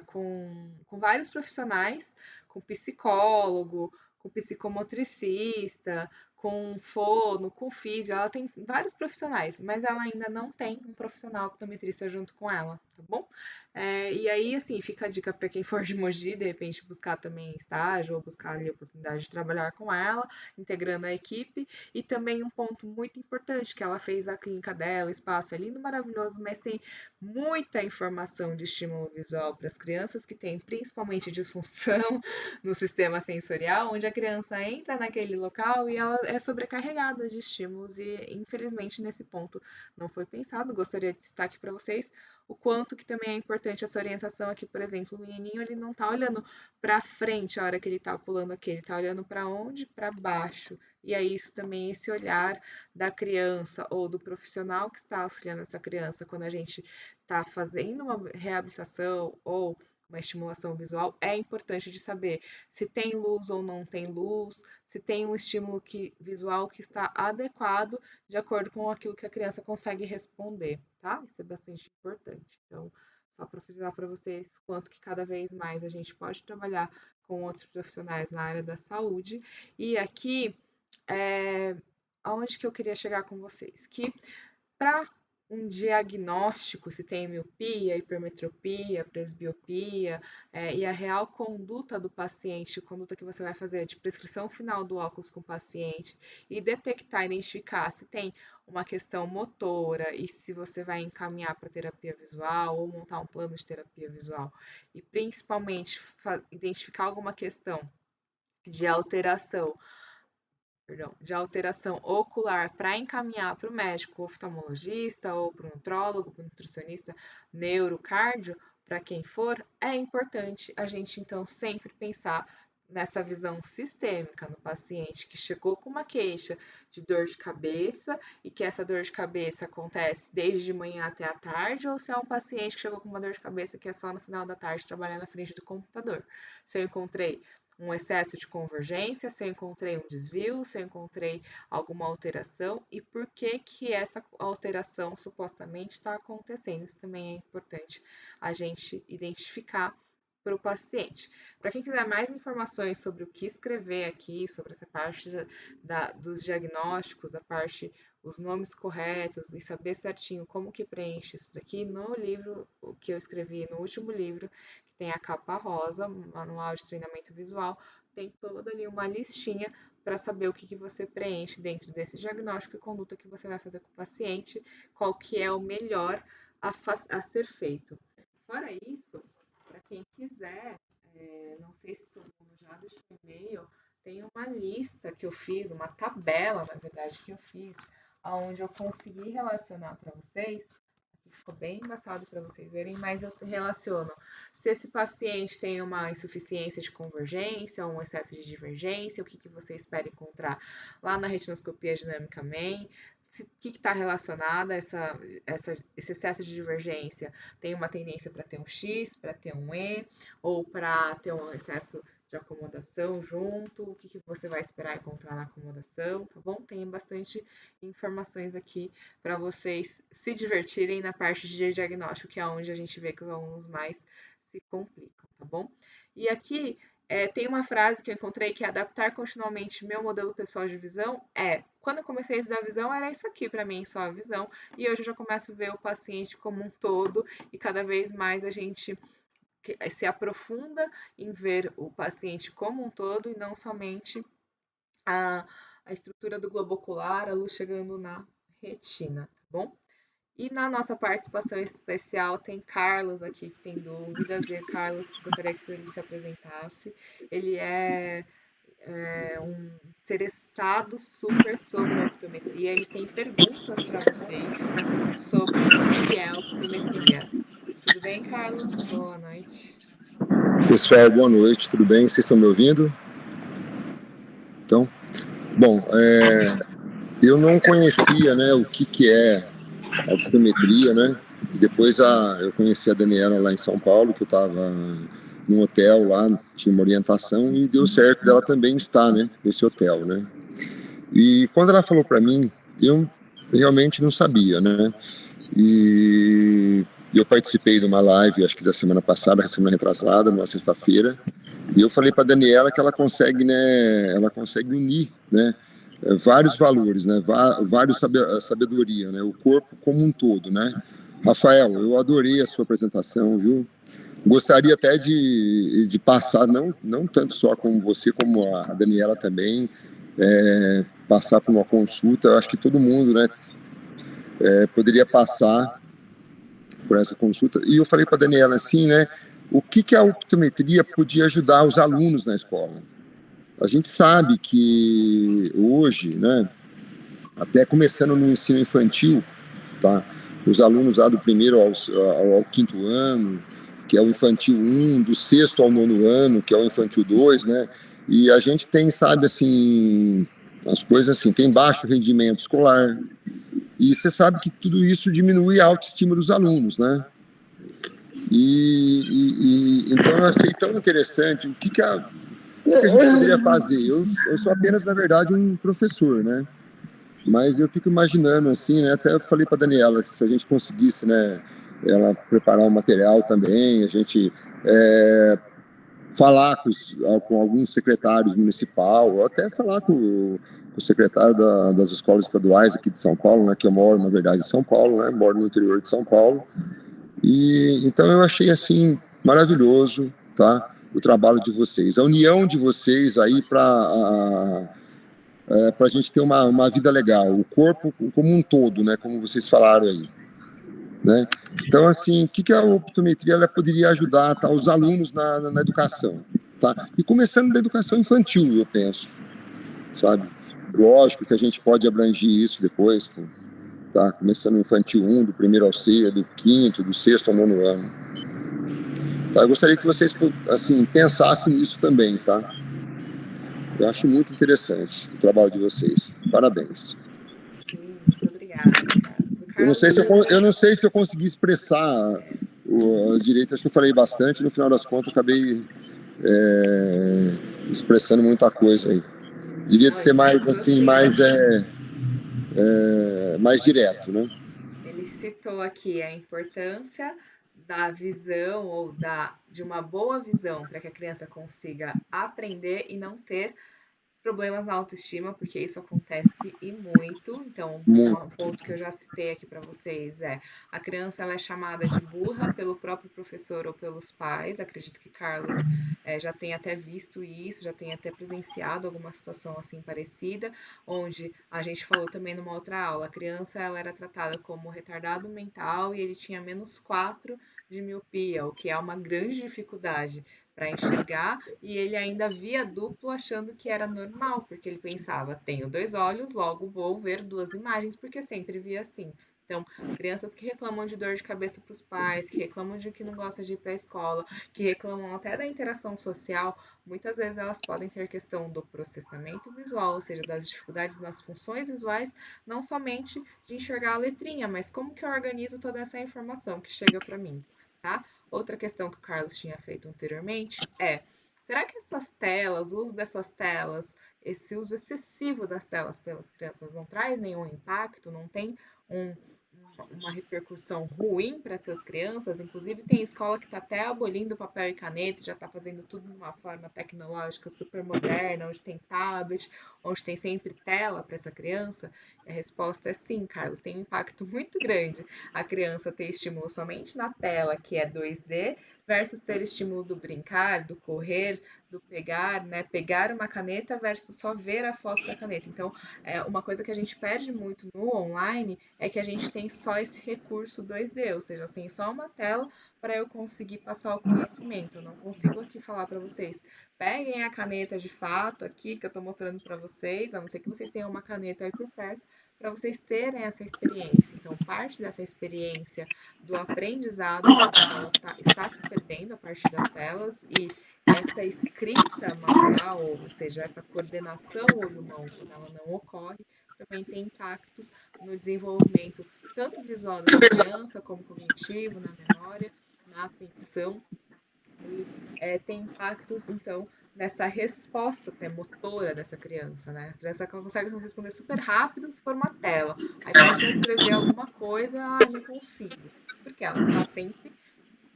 Speaker 1: com vários profissionais, com psicólogo, com psicomotricista, com fono, com físio. Ela tem vários profissionais, mas ela ainda não tem um profissional optometrista junto com ela, tá bom? E aí, assim, fica a dica para quem for de Mogi, de repente buscar também estágio ou buscar ali a oportunidade de trabalhar com ela, integrando a equipe. E também um ponto muito importante, que ela fez a clínica dela, o espaço é lindo, maravilhoso, mas tem muita informação de estímulo visual para as crianças que têm principalmente disfunção no sistema sensorial, onde a criança entra naquele local e ela é sobrecarregada de estímulos e, infelizmente, nesse ponto não foi pensado. Gostaria de citar aqui para vocês o quanto que também é importante essa orientação aqui, por exemplo, o menininho ele não está olhando para frente a hora que ele está pulando aqui, ele está olhando para onde? Para baixo. E é isso também, esse olhar da criança ou do profissional que está auxiliando essa criança quando a gente está fazendo uma reabilitação ou uma estimulação visual, é importante de saber se tem luz ou não tem luz, se tem um estímulo visual que está adequado de acordo com aquilo que a criança consegue responder, tá? Isso é bastante importante. Então, só para frisar para vocês quanto que cada vez mais a gente pode trabalhar com outros profissionais na área da saúde. E aqui, aonde que eu queria chegar com vocês? Que para um diagnóstico, se tem miopia, hipermetropia, presbiopia, e a real conduta do paciente, a conduta que você vai fazer de prescrição final do óculos com o paciente, e detectar, identificar se tem uma questão motora e se você vai encaminhar para terapia visual ou montar um plano de terapia visual, e principalmente identificar alguma questão de alteração ocular para encaminhar para o médico oftalmologista ou para o nutrólogo, para o nutricionista, neurocardio, para quem for, é importante a gente então sempre pensar nessa visão sistêmica no paciente que chegou com uma queixa de dor de cabeça e que essa dor de cabeça acontece desde de manhã até a tarde, ou se é um paciente que chegou com uma dor de cabeça que é só no final da tarde trabalhando na frente do computador. Se eu encontrei um excesso de convergência, se eu encontrei um desvio, se eu encontrei alguma alteração e por que que essa alteração supostamente está acontecendo. Isso também é importante a gente identificar para o paciente. Para quem quiser mais informações sobre o que escrever aqui, sobre essa parte dos diagnósticos, a parte, os nomes corretos e saber certinho como que preenche isso daqui, no livro o que eu escrevi, no último livro, que tem a capa rosa, Manual de Treinamento Visual, tem toda ali uma listinha para saber o que você preenche dentro desse diagnóstico e conduta que você vai fazer com o paciente, qual que é o melhor a ser feito. Fora isso, para quem quiser, não sei se todo mundo já deixou um e-mail, tem uma lista que eu fiz, uma tabela, na verdade, que eu fiz, onde eu consegui relacionar para vocês, aqui ficou bem embaçado para vocês verem, mas eu relaciono se esse paciente tem uma insuficiência de convergência ou um excesso de divergência, o que você espera encontrar lá na retinoscopia dinâmica MAM, o que está relacionado a esse excesso de divergência? Tem uma tendência para ter um X, para ter um E, ou para ter um excesso de acomodação junto, o que você vai esperar encontrar na acomodação, tá bom? Tem bastante informações aqui para vocês se divertirem na parte de diagnóstico, que é onde a gente vê que os alunos mais se complicam, tá bom? E aqui tem uma frase que eu encontrei que é adaptar continuamente meu modelo pessoal de visão quando eu comecei a estudar a visão, era isso aqui para mim, só a visão, e hoje eu já começo a ver o paciente como um todo e cada vez mais a gente se aprofunda em ver o paciente como um todo e não somente a estrutura do globo ocular, a luz chegando na retina, tá bom? E na nossa participação especial tem Carlos aqui, que tem dúvidas. E Carlos, gostaria que ele se apresentasse. Ele é um interessado super sobre a optometria. Ele tem perguntas para vocês sobre o que é a optometria. Tudo bem, Carlos? Boa noite.
Speaker 7: Pessoal, boa noite, tudo bem? Vocês estão me ouvindo? Então, bom, eu não conhecia, né, o que é a optometria, né? E depois eu conheci a Daniela lá em São Paulo, que eu estava num hotel lá, tinha uma orientação e deu certo dela também estar, né, nesse hotel, né? E quando ela falou para mim, eu realmente não sabia, né? E eu participei de uma live, acho que da semana passada, semana retrasada, numa sexta-feira, e eu falei para a Daniela que ela consegue, né, ela consegue unir, né, vários valores, né, vários sabedoria, né, o corpo como um todo, né. Rafael, eu adorei a sua apresentação, viu? Gostaria até de passar, não tanto só como você, como a Daniela também, passar por uma consulta. Eu acho que todo mundo, né, poderia passar por essa consulta. E eu falei para a Daniela assim, né, o que a optometria podia ajudar os alunos na escola. A gente sabe que hoje, né, até começando no ensino infantil, tá, os alunos lá do primeiro ao quinto ano, que é o infantil 1, do sexto ao nono ano, que é o infantil 2, né, e a gente tem, sabe, assim, as coisas assim, tem baixo rendimento escolar, e você sabe que tudo isso diminui a autoestima dos alunos, né? Então eu achei tão interessante o que a gente poderia fazer. Eu sou apenas, na verdade, um professor, né? Mas eu fico imaginando, assim, né? Até eu falei para a Daniela que se a gente conseguisse, né, ela preparar um material também, a gente falar com alguns secretários municipais, ou até falar com o secretário das escolas estaduais aqui de São Paulo, né, que eu moro, na verdade, em São Paulo, né, moro no interior de São Paulo, e então eu achei, assim, maravilhoso, tá, o trabalho de vocês, a união de vocês aí para a gente ter uma vida legal, o corpo como um todo, né, como vocês falaram aí, né? Então, assim, o que a optometria ela poderia ajudar, tá, os alunos na educação, tá? E começando da educação infantil, eu penso, sabe? Lógico que a gente pode abranger isso depois, tá? Começando no infantil 1, do primeiro ao 6, do quinto, do sexto ao nono ano. Tá? Eu gostaria que vocês, assim, pensassem nisso também, tá? Eu acho muito interessante o trabalho de vocês. Parabéns.
Speaker 1: Sim, muito obrigada, Carlos.
Speaker 7: Eu não sei se eu consegui expressar direito, acho que eu falei bastante, no final das contas eu acabei expressando muita coisa aí. Devia ser mais assim, mais direto, né?
Speaker 1: Ele citou aqui a importância da visão ou de uma boa visão para que a criança consiga aprender e não ter problemas na autoestima, porque isso acontece e muito. Então, um ponto que eu já citei aqui para vocês a criança ela é chamada de burra pelo próprio professor ou pelos pais. Acredito que Carlos já tenha até visto isso, já tenha até presenciado alguma situação assim parecida, onde a gente falou também numa outra aula, a criança ela era tratada como retardado mental e ele tinha -4 de miopia, o que é uma grande dificuldade para enxergar, e ele ainda via duplo achando que era normal, porque ele pensava, tenho 2 olhos, logo vou ver 2 imagens, porque sempre via assim. Então, crianças que reclamam de dor de cabeça para os pais, que reclamam de que não gostam de ir para a escola, que reclamam até da interação social, muitas vezes elas podem ter questão do processamento visual, ou seja, das dificuldades nas funções visuais, não somente de enxergar a letrinha, mas como que eu organizo toda essa informação que chega para mim, tá? Outra questão que o Carlos tinha feito anteriormente será que essas telas, o uso dessas telas, esse uso excessivo das telas pelas crianças não traz nenhum impacto, não tem uma repercussão ruim para essas crianças? Inclusive tem escola que está até abolindo papel e caneta, já está fazendo tudo de uma forma tecnológica super moderna, onde tem tablet, onde tem sempre tela para essa criança. E a resposta é sim, Carlos, tem um impacto muito grande a criança ter estímulo somente na tela, que é 2D, versus ter estímulo do brincar, do correr, do pegar, né? Pegar uma caneta versus só ver a foto da caneta. Então, uma coisa que a gente perde muito no online é que a gente tem só esse recurso 2D, ou seja, tem só uma tela para eu conseguir passar o conhecimento. Eu não consigo aqui falar para vocês, peguem a caneta de fato aqui que eu estou mostrando para vocês, a não ser que vocês tenham uma caneta aí por perto, para vocês terem essa experiência. Então, parte dessa experiência do aprendizado na escola está se perdendo a partir das telas, e essa escrita manual, ou seja, essa coordenação olho-mão, quando ela não ocorre, também tem impactos no desenvolvimento tanto visual dessa criança, como cognitivo, na memória, na atenção, e tem impactos, então, nessa resposta até motora dessa criança, né? A criança ela consegue responder super rápido se for uma tela. Aí pede para escrever alguma coisa, não consigo. Porque ela está sempre...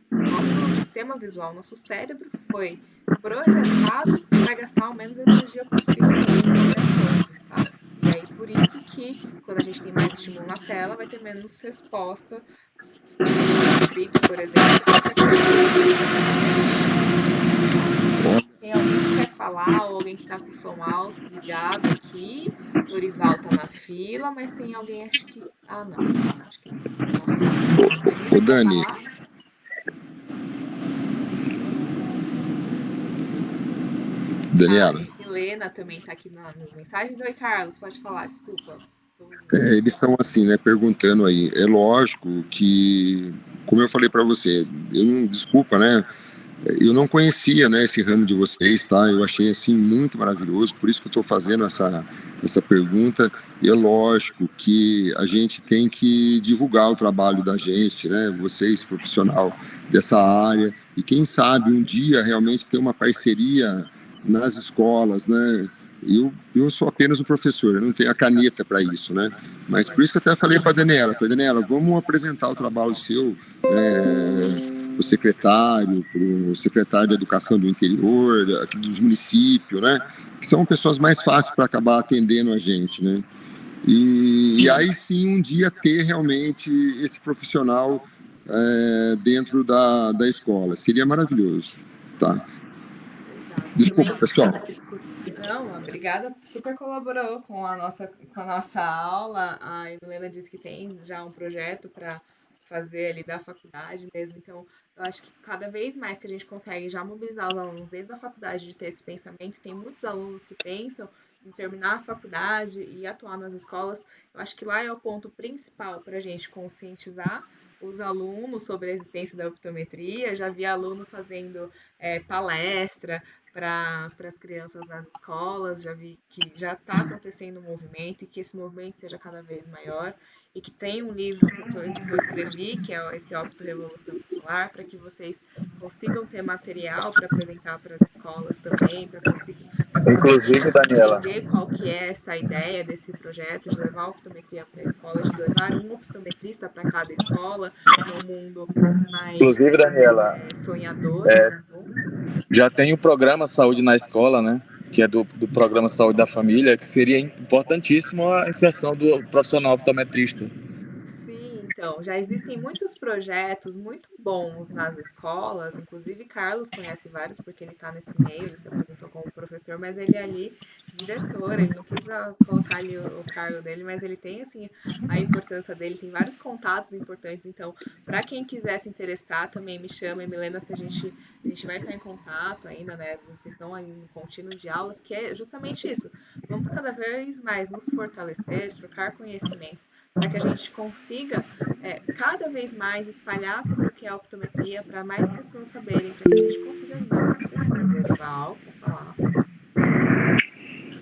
Speaker 1: Nosso sistema visual, nosso cérebro foi projetado para gastar o menos energia possível no retorno, tá? E aí, por isso que, quando a gente tem mais estímulo na tela, vai ter menos resposta escrito, por exemplo. Tem alguém que quer falar, ou alguém que tá com o som alto, ligado aqui. Lorival tá na fila, mas tem alguém, acho que... Ah, não. Acho que não.
Speaker 7: Ô, Dani. Daniela.
Speaker 1: Helena também tá aqui nas mensagens. Oi, Carlos, pode falar, desculpa.
Speaker 7: Eles estão assim, né, perguntando aí. É lógico que, como eu falei para você, desculpa, né? Eu não conhecia, né, esse ramo de vocês, tá? Eu achei assim muito maravilhoso, por isso que eu estou fazendo essa pergunta. E é lógico que a gente tem que divulgar o trabalho da gente, né? Vocês, profissional dessa área, e quem sabe um dia realmente ter uma parceria nas escolas, né? Eu sou apenas um professor, eu não tenho a caneta para isso, né? Mas por isso que eu até falei para a Daniela, vamos apresentar o trabalho seu, o secretário, para o secretário da Educação do Interior, aqui dos municípios, né? Que são pessoas mais fáceis para acabar atendendo a gente, né? E aí sim, um dia ter realmente esse profissional dentro da escola. Seria maravilhoso, tá? Desculpa, pessoal.
Speaker 1: Não, obrigada, super colaborou com a nossa aula. A Helena disse que tem já um projeto para fazer ali da faculdade mesmo. Então, eu acho que cada vez mais que a gente consegue já mobilizar os alunos desde a faculdade de ter esse pensamento, tem muitos alunos que pensam em terminar a faculdade e atuar nas escolas. Eu acho que lá é o ponto principal para a gente conscientizar os alunos sobre a existência da optometria, já vi aluno fazendo palestra para as crianças nas escolas, já vi que já está acontecendo um movimento e que esse movimento seja cada vez maior, e que tem um livro que eu escrevi, que é esse Ópto Revolução Escolar, para que vocês consigam ter material para apresentar para as escolas também, para conseguir entender qual que é essa ideia desse projeto de levar a optometria para a escola, de levar um optometrista para cada escola, num mundo mais
Speaker 8: Inclusive, Daniela,
Speaker 1: sonhador.
Speaker 8: Já tem o programa Saúde na Escola, né? Que é do programa Saúde da Família, que seria importantíssimo a inserção do profissional optometrista.
Speaker 1: Sim, então, já existem muitos projetos muito bons nas escolas, inclusive Carlos conhece vários, porque ele está nesse meio, ele se apresentou como professor, mas ele é ali diretor, ele não quis colocar ali o cargo dele, mas ele tem, assim, a importância dele, tem vários contatos importantes, então, para quem quiser se interessar, também me chama, e Milena, se a gente vai estar em contato ainda, né, vocês estão aí no contínuo de aulas, que é justamente isso, vamos cada vez mais nos fortalecer, trocar conhecimentos, para que a gente consiga cada vez mais espalhar sobre o que é a optometria para mais pessoas saberem, para que a gente consiga ajudar mais pessoas. Erival, quer falar?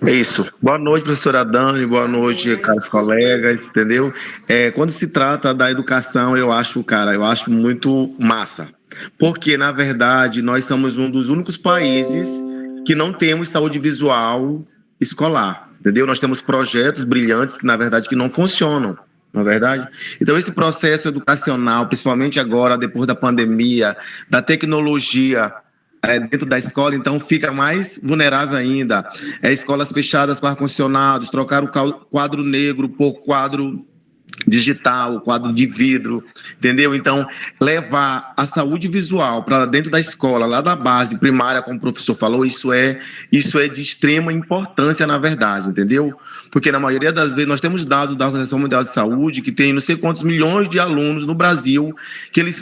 Speaker 9: É isso. Boa noite, professora Dani, boa noite, caros colegas, entendeu? Quando se trata da educação, eu acho muito massa. Porque, na verdade, nós somos um dos únicos países que não temos saúde visual escolar, entendeu? Nós temos projetos brilhantes que, na verdade, que não funcionam, não é verdade? Então, esse processo educacional, principalmente agora, depois da pandemia, da tecnologia dentro da escola, então fica mais vulnerável ainda. Escolas fechadas com ar-condicionados, trocar o quadro negro por quadro digital, quadro de vidro, entendeu? Então, levar a saúde visual para dentro da escola, lá da base primária, como o professor falou, isso é de extrema importância, na verdade, entendeu? Porque na maioria das vezes nós temos dados da Organização Mundial de Saúde que tem não sei quantos milhões de alunos no Brasil que eles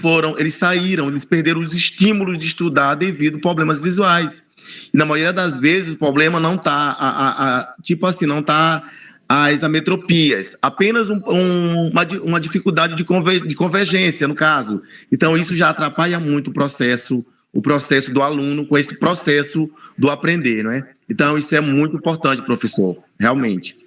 Speaker 9: perderam os estímulos de estudar devido a problemas visuais. E na maioria das vezes o problema não está, não está as ametropias, apenas uma dificuldade de convergência, no caso. Então, isso já atrapalha muito o processo do aluno com esse processo do aprender, não é? Então, isso é muito importante, professor, realmente.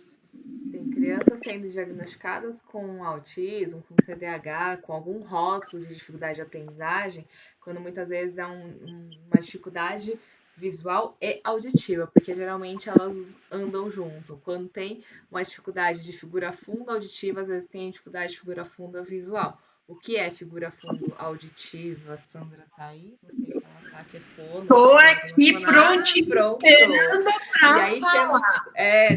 Speaker 1: Tem crianças sendo diagnosticadas com autismo, com CDAH, com algum rótulo de dificuldade de aprendizagem, quando muitas vezes é uma dificuldade visual e auditiva, porque geralmente elas andam junto. Quando tem uma dificuldade de figura funda auditiva, às vezes tem dificuldade de figura funda visual. O que é figura funda auditiva? Sandra tá aí? Não sei se ela tá, que é fono.
Speaker 10: Tô aqui pronto, esperando pra
Speaker 1: e aí
Speaker 10: falar.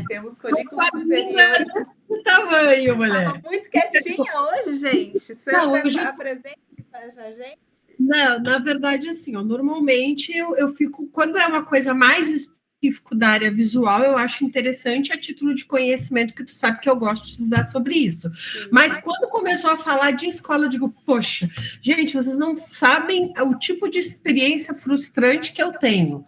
Speaker 1: Temos colículos superiores.
Speaker 10: Desse tamanho, mulher.
Speaker 1: Tava muito quietinha hoje, gente. Sandra, apresente pra gente.
Speaker 10: Não, na verdade, assim, normalmente eu fico, quando é uma coisa mais específica da área visual, eu acho interessante a título de conhecimento, que tu sabe que eu gosto de estudar sobre isso. Mas quando começou a falar de escola, eu digo, poxa, gente, vocês não sabem o tipo de experiência frustrante que eu tenho.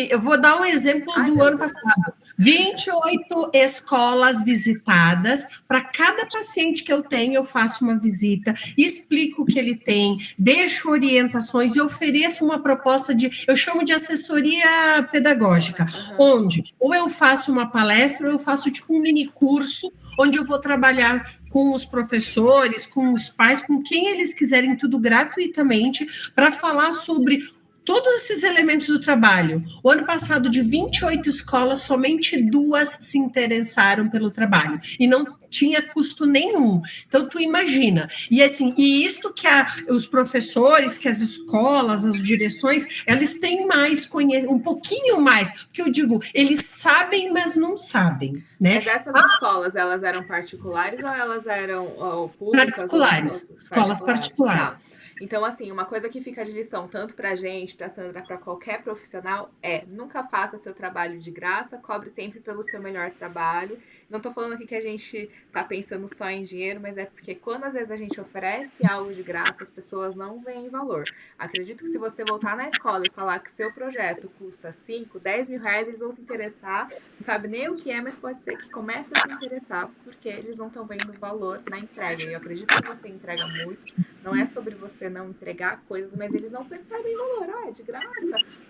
Speaker 10: Eu vou dar um exemplo do ano passado. 28 escolas visitadas. Para cada paciente que eu tenho, eu faço uma visita, explico o que ele tem, deixo orientações e ofereço uma proposta eu chamo de assessoria pedagógica, onde ou eu faço uma palestra ou eu faço tipo um mini curso, onde eu vou trabalhar com os professores, com os pais, com quem eles quiserem, tudo gratuitamente, para falar sobre todos esses elementos do trabalho. O ano passado, de 28 escolas, somente 2 se interessaram pelo trabalho. E não tinha custo nenhum. Então, tu imagina. E assim, isto que os professores, que as escolas, as direções, elas têm mais um pouquinho mais. Porque eu digo, eles sabem, mas não sabem. Né?
Speaker 1: Mas essas escolas, elas eram particulares ou elas eram públicas?
Speaker 10: Particulares. Escolas particulares.
Speaker 1: Tá. Então, assim, uma coisa que fica de lição, tanto pra gente, pra Sandra, pra qualquer profissional, nunca faça seu trabalho de graça, cobre sempre pelo seu melhor trabalho. Não tô falando aqui que a gente tá pensando só em dinheiro, mas é porque quando às vezes a gente oferece algo de graça, as pessoas não veem valor. Acredito que se você voltar na escola e falar que seu projeto custa 5, 10 mil reais, eles vão se interessar, não sabe nem o que é, mas pode ser que comece a se interessar, porque eles não estão vendo valor na entrega. E eu acredito que você entrega muito, não é sobre você não entregar coisas, mas eles não percebem valor. É de graça,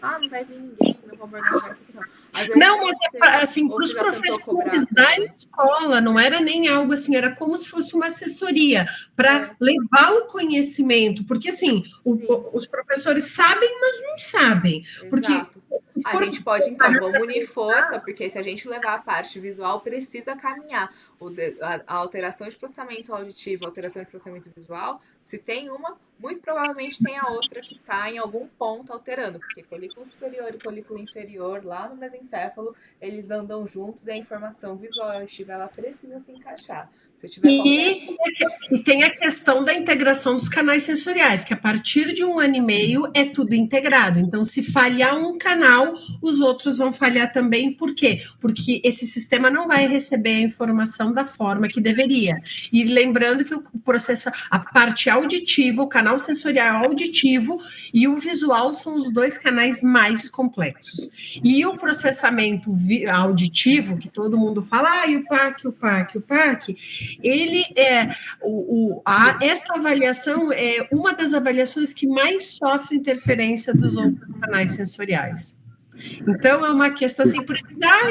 Speaker 1: não vai vir ninguém, não vamos organizar isso aqui, não. Às vezes
Speaker 10: não, mas assim, para os professores da escola, não era nem algo assim, era como se fosse uma assessoria para levar o conhecimento, porque assim, os professores sabem, mas não sabem.
Speaker 1: Exato.
Speaker 10: Porque
Speaker 1: a gente pode, então, vamos unir força, porque se a gente levar a parte visual, precisa caminhar. A alteração de processamento auditivo, a alteração de processamento visual, se tem uma, muito provavelmente tem a outra que está em algum ponto alterando, porque colículo superior e colículo inferior, lá no mesencéfalo, eles andam juntos e a informação visual auditiva, ela precisa se encaixar. Se eu tiver
Speaker 10: E tem a questão da integração dos canais sensoriais, que a partir de 1 ano e meio é tudo integrado. Então, se falhar um canal, os outros vão falhar também. Por quê? Porque esse sistema não vai receber a informação da forma que deveria. E lembrando que o processo, a parte auditiva, o canal sensorial auditivo e o visual são os 2 canais mais complexos. E o processamento auditivo, que todo mundo fala, e o PAC, ele esta avaliação é uma das avaliações que mais sofre interferência dos outros canais sensoriais. Então, é uma questão assim, por isso,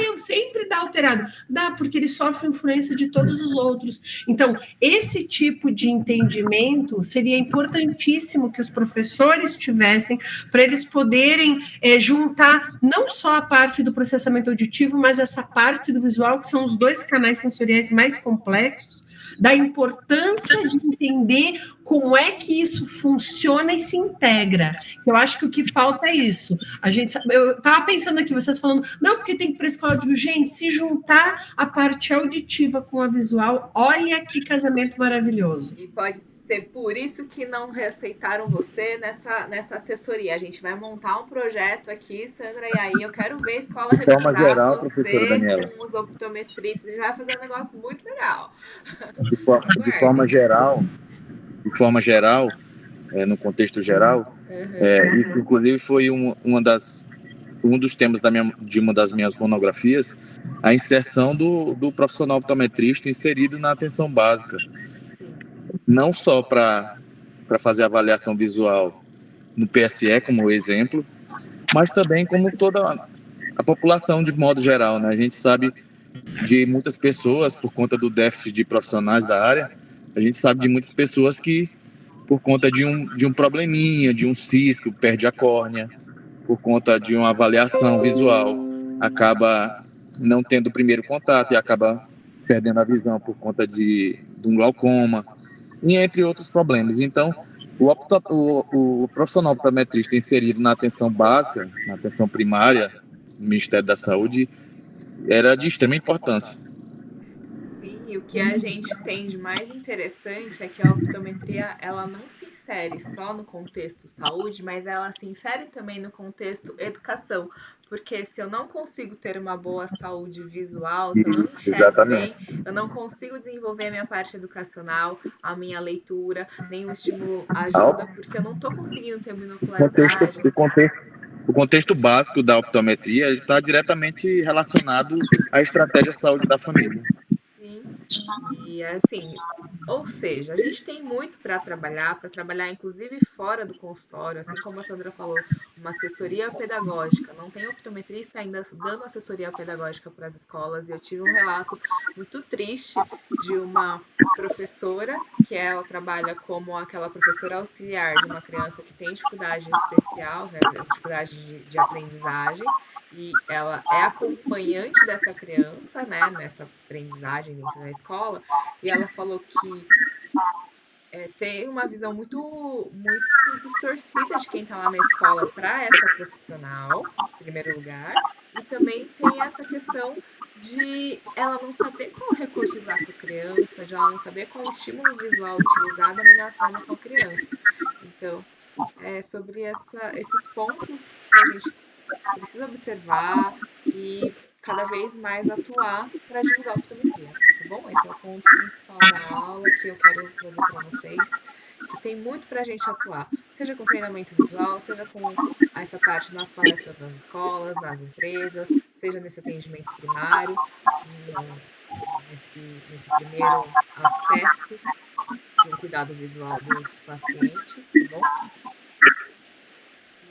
Speaker 10: eu sempre dá alterado. Dá, porque ele sofre influência de todos os outros. Então, esse tipo de entendimento seria importantíssimo que os professores tivessem para eles poderem juntar não só a parte do processamento auditivo, mas essa parte do visual, que são os 2 canais sensoriais mais complexos, da importância de entender como é que isso funciona e se integra. Eu acho que o que falta é isso. Eu estava pensando aqui, vocês falando, não, porque tem que ir para a escola, eu digo, gente, se juntar a parte auditiva com a visual, olha que casamento maravilhoso.
Speaker 1: E pode ser por isso que não reaceitaram você nessa assessoria. A gente vai montar um projeto aqui, Sandra, e aí eu quero ver a escola recrutar você com os optometristas. A gente vai fazer um negócio muito legal.
Speaker 8: De forma geral, no contexto geral, isso inclusive foi um dos temas de uma das minhas monografias, a inserção do profissional optometrista inserido na atenção básica. Não só para fazer avaliação visual no PSE, como exemplo, mas também como toda a população de modo geral, né? A gente sabe de muitas pessoas, por conta do déficit de profissionais da área, a gente sabe de muitas pessoas que, por conta de um probleminha, de um cisco, perde a córnea, por conta de uma avaliação visual, acaba não tendo o primeiro contato e acaba perdendo a visão por conta de um glaucoma, e entre outros problemas. Então, o profissional optometrista inserido na atenção básica, na atenção primária do Ministério da Saúde, era de extrema importância.
Speaker 1: Sim, e o que a gente tem de mais interessante é que a optometria, ela não se insere só no contexto saúde, mas ela se insere também no contexto educação. Porque se eu não consigo ter uma boa saúde visual, se eu não enxergo bem, eu não consigo desenvolver a minha parte educacional, a minha leitura, nenhum estímulo ajuda, porque eu não estou conseguindo ter binocularidade.
Speaker 8: O contexto básico da optometria está diretamente relacionado à estratégia de saúde da família.
Speaker 1: Sim, e assim, ou seja, a gente tem muito para trabalhar inclusive fora do consultório, assim como a Sandra falou, uma assessoria pedagógica. Não tem optometrista ainda dando assessoria pedagógica para as escolas, e eu tive um relato muito triste de uma professora, que ela trabalha como aquela professora auxiliar de uma criança que tem dificuldade especial, né, dificuldade de aprendizagem, e ela é acompanhante dessa criança, né, nessa aprendizagem dentro da escola, e ela falou que tem uma visão muito distorcida de quem está lá na escola para essa profissional, em primeiro lugar, e também tem essa questão de ela não saber qual recurso usar com a criança, de ela não saber qual estímulo visual utilizar da melhor forma com a criança. Então, sobre esses pontos que a gente precisa observar e cada vez mais atuar para divulgar a optometria, tá bom? Esse é o ponto principal da aula que eu quero trazer para vocês, que tem muito para a gente atuar, seja com treinamento visual, seja com essa parte nas palestras nas escolas, nas empresas, seja nesse atendimento primário, nesse primeiro acesso de um cuidado visual dos pacientes, tá bom?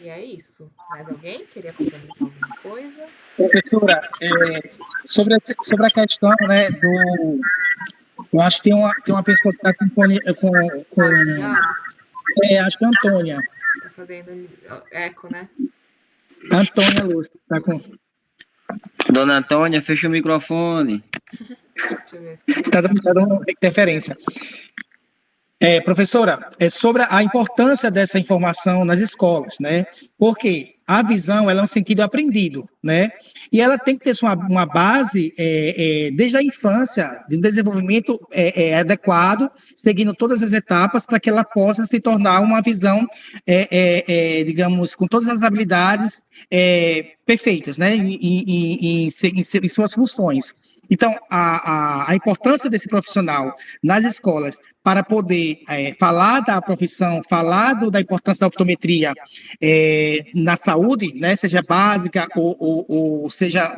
Speaker 1: E é isso. Mais alguém queria complementar alguma coisa?
Speaker 2: Professora, sobre a questão, né, eu acho que tem uma pessoa que está com acho que é a Antônia.
Speaker 1: Tá fazendo eco, né?
Speaker 2: Antônia Luz, tá com...
Speaker 11: Dona Antônia, fecha o microfone.
Speaker 1: Deixa eu ver se
Speaker 2: está dando interferência. Professora, sobre a importância dessa informação nas escolas, né? Porque a visão, ela é um sentido aprendido, né? E ela tem que ter uma base desde a infância, de um desenvolvimento adequado, seguindo todas as etapas para que ela possa se tornar uma visão, digamos, com todas as habilidades perfeitas, né? Em suas funções. Então, a importância desse profissional nas escolas para poder falar da profissão, falar da importância da optometria na saúde, né, seja básica ou seja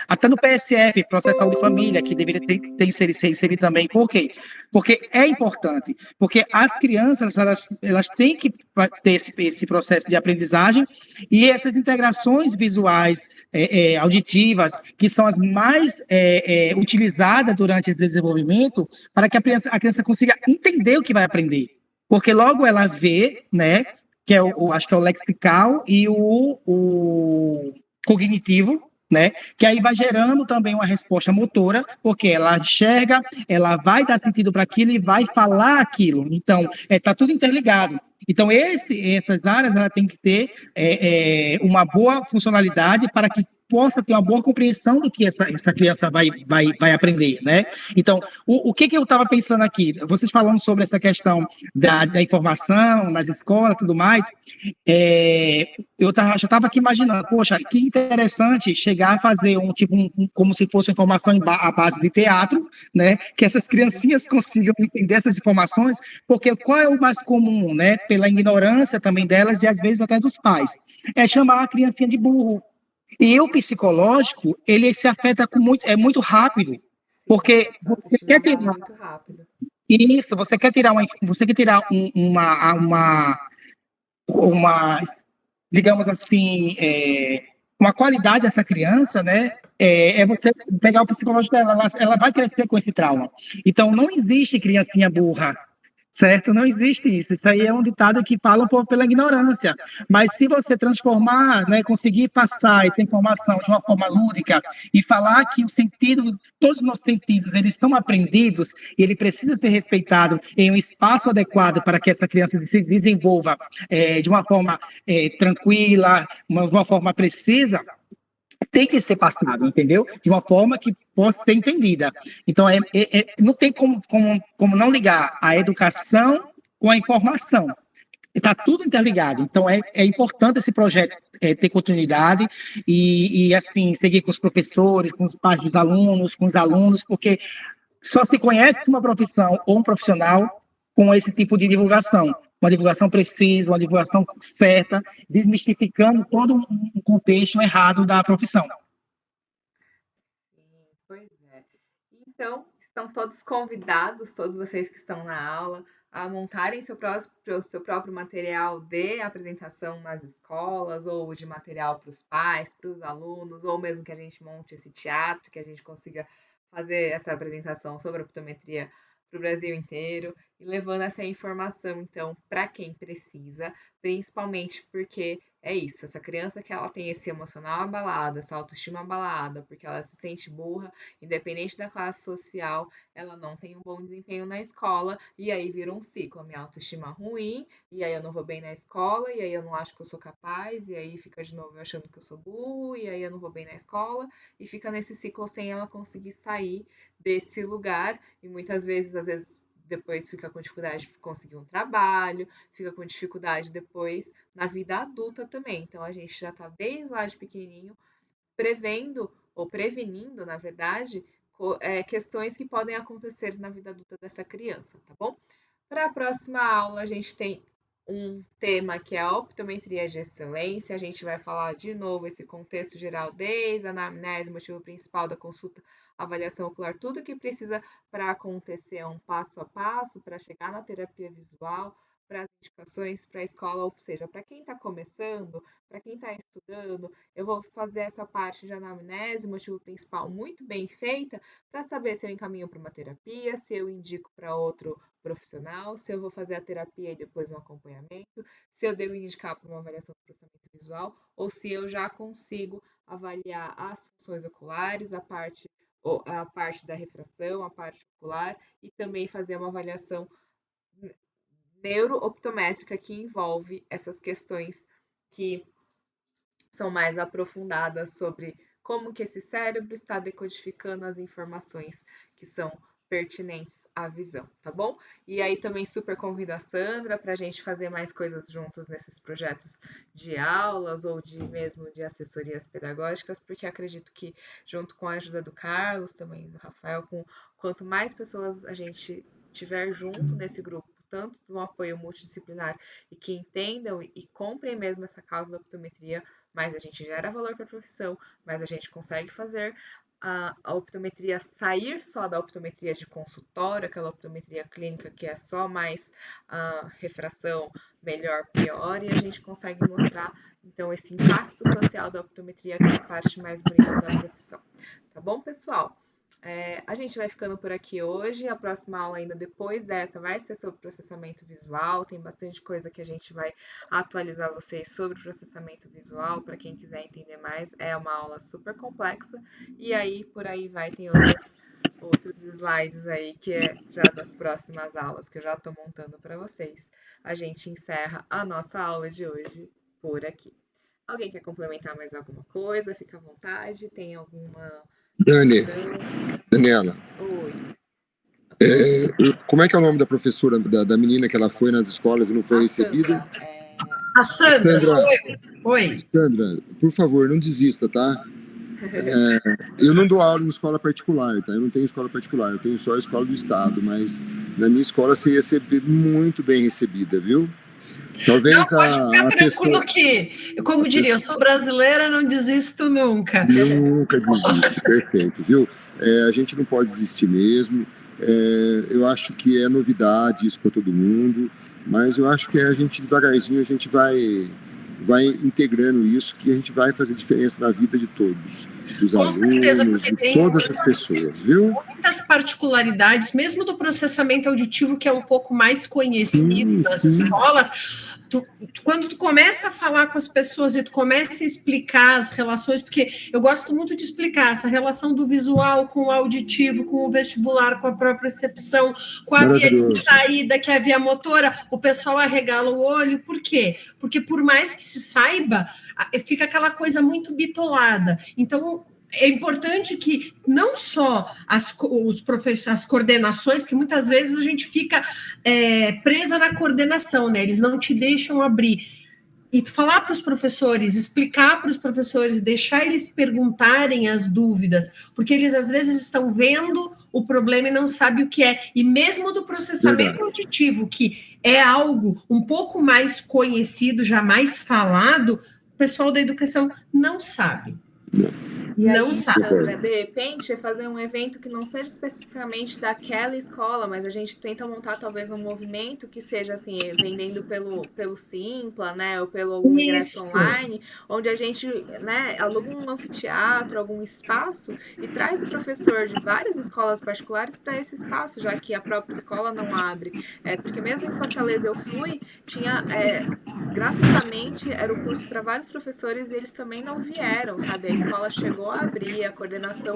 Speaker 2: até no PSF, Processo de Saúde e Família, que deveria ter inserido também. Por quê? Porque é importante. Porque as crianças, elas têm que ter esse processo de aprendizagem e essas integrações visuais, auditivas, que são as mais utilizadas durante esse desenvolvimento, para que a criança consiga entender o que vai aprender. Porque logo ela vê, né, que acho que é o lexical e o cognitivo, né? Que aí vai gerando também uma resposta motora, porque ela enxerga, ela vai dar sentido para aquilo e vai falar aquilo. Então, está tudo interligado. Então, essas áreas ela tem que ter uma boa funcionalidade para que possa ter uma boa compreensão do que essa criança vai aprender, né? Então, o que eu estava pensando aqui? Vocês falando sobre essa questão da informação nas escolas e tudo mais, eu já estava aqui imaginando, poxa, que interessante chegar a fazer como se fosse informação à base de teatro, né? Que essas criancinhas consigam entender essas informações, porque qual é o mais comum, né? Pela ignorância também delas e às vezes até dos pais, é chamar a criancinha de burro. E o psicológico, ele se afeta muito rápido, porque você quer ter
Speaker 1: muito rápido.
Speaker 2: Isso, você quer tirar uma digamos assim, uma qualidade dessa criança, né? É você pegar o psicológico dela, ela vai crescer com esse trauma. Então, não existe criancinha burra, certo? Não existe isso. Isso aí é um ditado que fala um pouco pela ignorância. Mas se você transformar, né, conseguir passar essa informação de uma forma lúdica e falar que todos os nossos sentidos, eles são aprendidos e ele precisa ser respeitado em um espaço adequado para que essa criança se desenvolva de uma forma tranquila, de uma forma precisa, tem que ser passado, entendeu? De uma forma que possa ser entendida. Então, não tem como não ligar a educação com a informação. Está tudo interligado. Então, é importante esse projeto ter continuidade e, assim, seguir com os professores, com os pais dos alunos, com os alunos, porque só se conhece uma profissão ou um profissional com esse tipo de divulgação. Uma divulgação precisa, uma divulgação certa, desmistificando todo um contexto errado da profissão.
Speaker 1: Pois é. Então, estão todos convidados, todos vocês que estão na aula, a montarem seu próprio material de apresentação nas escolas, ou de material para os pais, para os alunos, ou mesmo que a gente monte esse teatro, que a gente consiga fazer essa apresentação sobre a optometria para o Brasil inteiro, e levando essa informação, então, para quem precisa, principalmente porque é isso, essa criança que ela tem esse emocional abalado, essa autoestima abalada, porque ela se sente burra, independente da classe social, ela não tem um bom desempenho na escola, e aí vira um ciclo, a minha autoestima ruim, e aí eu não vou bem na escola, e aí eu não acho que eu sou capaz, e aí fica de novo eu achando que eu sou burro, e aí eu não vou bem na escola, e fica nesse ciclo sem ela conseguir sair desse lugar, e muitas vezes, às vezes, depois fica com dificuldade de conseguir um trabalho, fica com dificuldade depois na vida adulta também. Então, a gente já está desde lá de pequenininho prevendo ou prevenindo, na verdade, questões que podem acontecer na vida adulta dessa criança, tá bom? Para a próxima aula, a gente tem um tema que é a optometria de excelência. A gente vai falar de novo esse contexto geral, desde a anamnese, motivo principal da consulta, avaliação ocular, tudo que precisa para acontecer, um passo a passo para chegar na terapia visual, para as indicações para a escola, ou seja, para quem está começando, para quem está estudando, eu vou fazer essa parte de anamnese, motivo principal, muito bem feita, para saber se eu encaminho para uma terapia, se eu indico para outro profissional, se eu vou fazer a terapia e depois um acompanhamento, se eu devo indicar para uma avaliação do processamento visual, ou se eu já consigo avaliar as funções oculares, a parte da refração, a parte ocular, e também fazer uma avaliação neurooptométrica que envolve essas questões que são mais aprofundadas sobre como que esse cérebro está decodificando as informações que são pertinentes à visão, tá bom? E aí também super convido a Sandra para a gente fazer mais coisas juntos nesses projetos de aulas ou mesmo de assessorias pedagógicas, porque acredito que junto com a ajuda do Carlos, também do Rafael, quanto mais pessoas a gente tiver junto nesse grupo, tanto do apoio multidisciplinar e que entendam e comprem mesmo essa causa da optometria, mais a gente gera valor para a profissão, mais a gente consegue fazer a optometria sair só da optometria de consultório, aquela optometria clínica que é só mais refração, melhor, pior, e a gente consegue mostrar, então, esse impacto social da optometria, que é a parte mais bonita da profissão. Tá bom, pessoal? A gente vai ficando por aqui hoje. A próxima aula, ainda depois dessa, vai ser sobre processamento visual. Tem bastante coisa que a gente vai atualizar vocês sobre processamento visual, para quem quiser entender mais. É uma aula super complexa. E aí, por aí vai, tem outros slides aí, que é já das próximas aulas, que eu já estou montando para vocês. A gente encerra a nossa aula de hoje por aqui. Alguém quer complementar mais alguma coisa? Fica à vontade. Tem alguma...
Speaker 7: Daniela.
Speaker 1: Oi.
Speaker 7: Como é que é o nome da professora, da menina que ela foi nas escolas e não foi recebida?
Speaker 10: A Sandra, sou eu. Oi.
Speaker 7: Sandra, por favor, não desista, tá? Eu não dou aula em escola particular, tá? Eu não tenho escola particular, eu tenho só a escola do estado, mas na minha escola você ia ser muito bem recebida, viu? Talvez
Speaker 10: não, pode ficar tranquilo que, como diria, eu sou brasileira, não desisto nunca.
Speaker 7: Nunca desiste, perfeito, viu? A gente não pode desistir mesmo. Eu acho que é novidade isso para todo mundo, mas eu acho que a gente devagarzinho a gente vai integrando isso, que a gente vai fazer diferença na vida de todos, dos alunos,
Speaker 10: certeza,
Speaker 7: de todas as pessoas, viu?
Speaker 10: Muitas particularidades, mesmo do processamento auditivo, que é um pouco mais conhecido nas escolas. Quando tu começa a falar com as pessoas e tu começa a explicar as relações, porque eu gosto muito de explicar essa relação do visual com o auditivo, com o vestibular, com a propriocepção, com a via de saída, que é a via motora, o pessoal arregala o olho. Por quê? Porque por mais que se saiba, fica aquela coisa muito bitolada. Então, é importante que não só as coordenações, porque muitas vezes a gente fica presa na coordenação, né? Eles não te deixam abrir. E falar para os professores, explicar para os professores, deixar eles perguntarem as dúvidas, porque eles às vezes estão vendo o problema e não sabem o que é. E mesmo do processamento auditivo, que é algo um pouco mais conhecido, já mais falado, o pessoal da educação não sabe.
Speaker 1: E aí, Sandra, de repente, é fazer um evento que não seja especificamente daquela escola, mas a gente tenta montar talvez um movimento que seja assim, vendendo pelo Simpla, né, ou pelo algum ingresso online, onde a gente, né, aluga um anfiteatro, algum espaço e traz o professor de várias escolas particulares para esse espaço, já que a própria escola não abre. Porque mesmo em Fortaleza eu fui, tinha gratuitamente, era o curso para vários professores e eles também não vieram, sabe? A escola chegou a abrir, a coordenação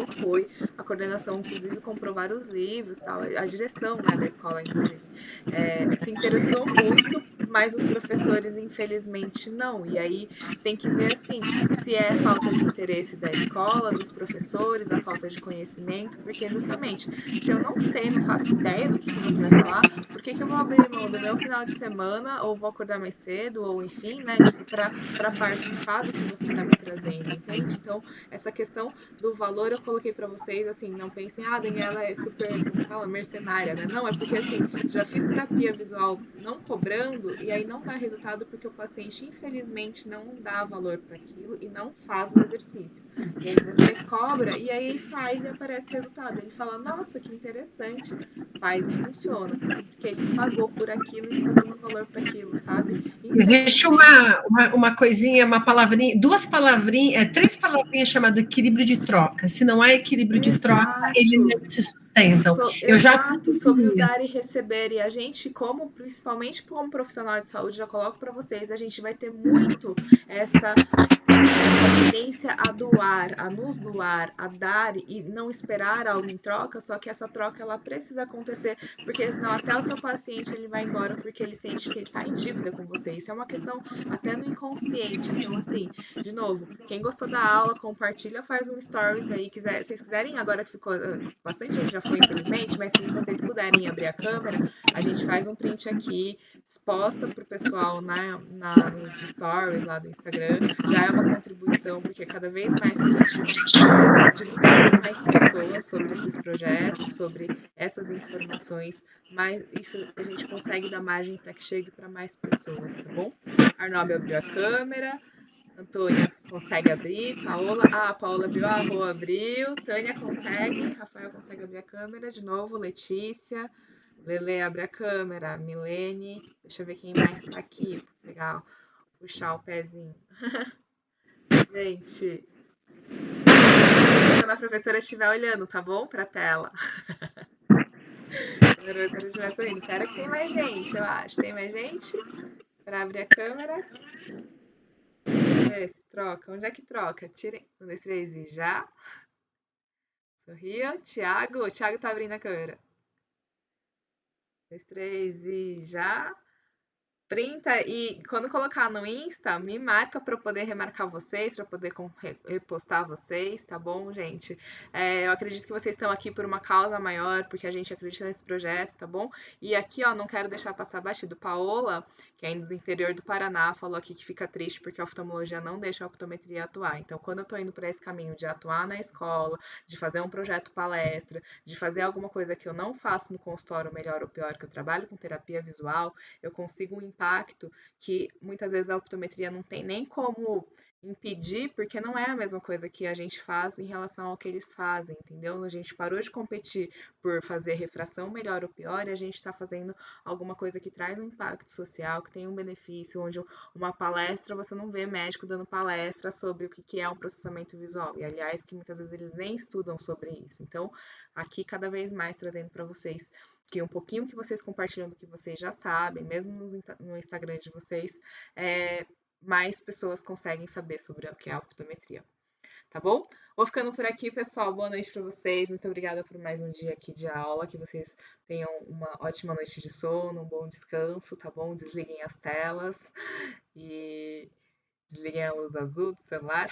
Speaker 1: inclusive comprou vários livros, tal, a direção, né, da escola inclusive se interessou muito, mas os professores, infelizmente, não. E aí tem que ver, assim, se é falta de interesse da escola, dos professores, a falta de conhecimento, porque justamente, se eu não sei, não faço ideia do que você vai falar, por que eu vou abrir mão do meu final de semana, ou vou acordar mais cedo, ou enfim, né, tipo, para participar do que você está me trazendo, entende? Então, essa questão do valor eu coloquei para vocês, assim, não pensem, a Daniela é super, como fala, mercenária, né? Não, é porque, assim, já fiz terapia visual não cobrando, e aí não dá resultado porque o paciente, infelizmente, não dá valor para aquilo e não faz o exercício. E aí você cobra, e aí ele faz e aparece resultado. Ele fala, nossa, que interessante, faz e funciona. Porque ele pagou por aquilo e está dando valor para aquilo, sabe?
Speaker 10: Existe uma coisinha, uma palavrinha, duas palavrinhas, três palavrinhas chamadas equilíbrio de troca. Se não há equilíbrio de troca, eles não se sustentam.
Speaker 1: Exato, sobre o dar e receber. E a gente, principalmente como profissional de saúde, já coloco para vocês, a gente vai ter muito essa tendência a doar, a nos doar, a dar e não esperar algo em troca, só que essa troca ela precisa acontecer, porque senão até o seu paciente ele vai embora porque ele sente que ele está em dívida com você. Isso é uma questão até no inconsciente. Então, assim, de novo, quem gostou da aula, compartilha, faz um stories aí, se vocês quiserem, agora que ficou bastante gente já foi, infelizmente, mas se vocês puderem abrir a câmera, a gente faz um print aqui, exposta pro pessoal nos stories lá do Instagram, já é uma contribuição, porque cada vez mais que a gente divulgar para mais pessoas sobre esses projetos, sobre essas informações, mais isso a gente consegue dar margem para que chegue para mais pessoas, tá bom? Arnaldo abriu a câmera, Antônia consegue abrir, a Paola abriu, a Rô abriu, Tânia consegue, Rafael consegue abrir a câmera, de novo, Letícia, Lele abre a câmera, Milene, deixa eu ver quem mais tá aqui, legal, puxar o pezinho. Gente, quando a professora estiver olhando, tá bom? Pra tela. Quando a professora estiver sorrindo. Espero que tem mais gente, eu acho. Tem mais gente? Pra abrir a câmera. Deixa eu ver se troca. Onde é que troca? Tirem. 1, 2, 3 e já. Sorriam. Thiago. O Thiago tá abrindo a câmera. 1, 2, 3 e já. Printa e quando colocar no Insta, me marca para eu poder remarcar vocês, para poder repostar vocês, tá bom, gente? Eu acredito que vocês estão aqui por uma causa maior, porque a gente acredita nesse projeto, tá bom? E aqui, ó, não quero deixar passar batido. Paola, que é do interior do Paraná, falou aqui que fica triste porque a oftalmologia não deixa a optometria atuar. Então, quando eu tô indo para esse caminho de atuar na escola, de fazer um projeto palestra, de fazer alguma coisa que eu não faço no consultório, melhor ou pior, que eu trabalho com terapia visual, eu consigo um impacto que muitas vezes a optometria não tem nem como impedir, porque não é a mesma coisa que a gente faz em relação ao que eles fazem, entendeu? A gente parou de competir por fazer refração melhor ou pior e a gente está fazendo alguma coisa que traz um impacto social, que tem um benefício, onde uma palestra, você não vê médico dando palestra sobre o que é um processamento visual. E, aliás, que muitas vezes eles nem estudam sobre isso. Então, aqui, cada vez mais, trazendo para vocês que um pouquinho que vocês compartilham do que vocês já sabem, mesmo no Instagram de vocês, mais pessoas conseguem saber sobre o que é a optometria. Tá bom? Vou ficando por aqui, pessoal. Boa noite para vocês. Muito obrigada por mais um dia aqui de aula. Que vocês tenham uma ótima noite de sono, um bom descanso, tá bom? Desliguem as telas e desliguem a luz azul do celular.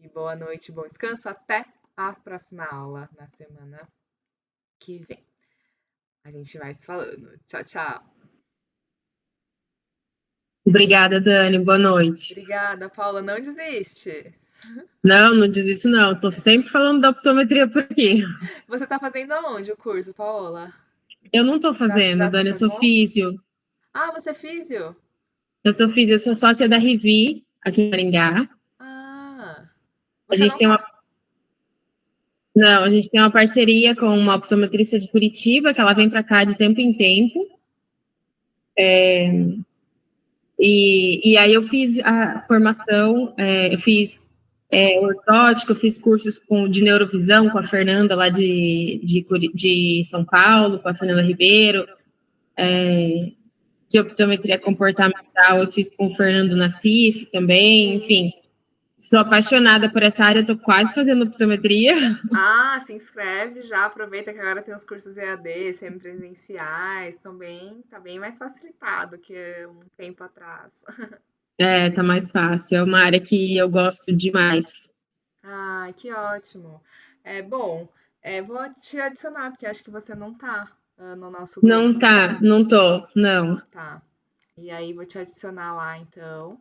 Speaker 1: E boa noite, bom descanso. Até a próxima aula na semana que vem. A gente vai se falando. Tchau, tchau.
Speaker 12: Obrigada, Dani. Boa noite.
Speaker 1: Obrigada, Paula. Não desiste.
Speaker 12: Não desisto, não. Estou sempre falando da optometria por aqui.
Speaker 1: Você está fazendo aonde o curso, Paola?
Speaker 12: Eu não estou fazendo, Dani. Eu sou físio.
Speaker 1: Ah, você é físio?
Speaker 12: Eu sou físio. Eu sou sócia da Rivi, aqui em Maringá.
Speaker 1: Ah.
Speaker 12: A gente tem a gente tem uma parceria com uma optometrista de Curitiba, que ela vem para cá de tempo em tempo. E aí eu fiz a formação, eu fiz ortótico, eu fiz cursos de neurovisão com a Fernanda lá de São Paulo, com a Fernanda Ribeiro, de optometria comportamental eu fiz com o Fernando Nassif também, enfim. Sou apaixonada por essa área, eu tô quase fazendo optometria.
Speaker 1: Ah, se inscreve já, aproveita que agora tem os cursos EAD, semipresenciais, também tá bem mais facilitado que um tempo atrás.
Speaker 12: Tá mais fácil, é uma área que eu gosto demais.
Speaker 1: Ah, que ótimo. Bom, vou te adicionar, porque acho que você não tá no nosso grupo.
Speaker 12: Não tô, não.
Speaker 1: Tá. E aí, vou te adicionar lá, então.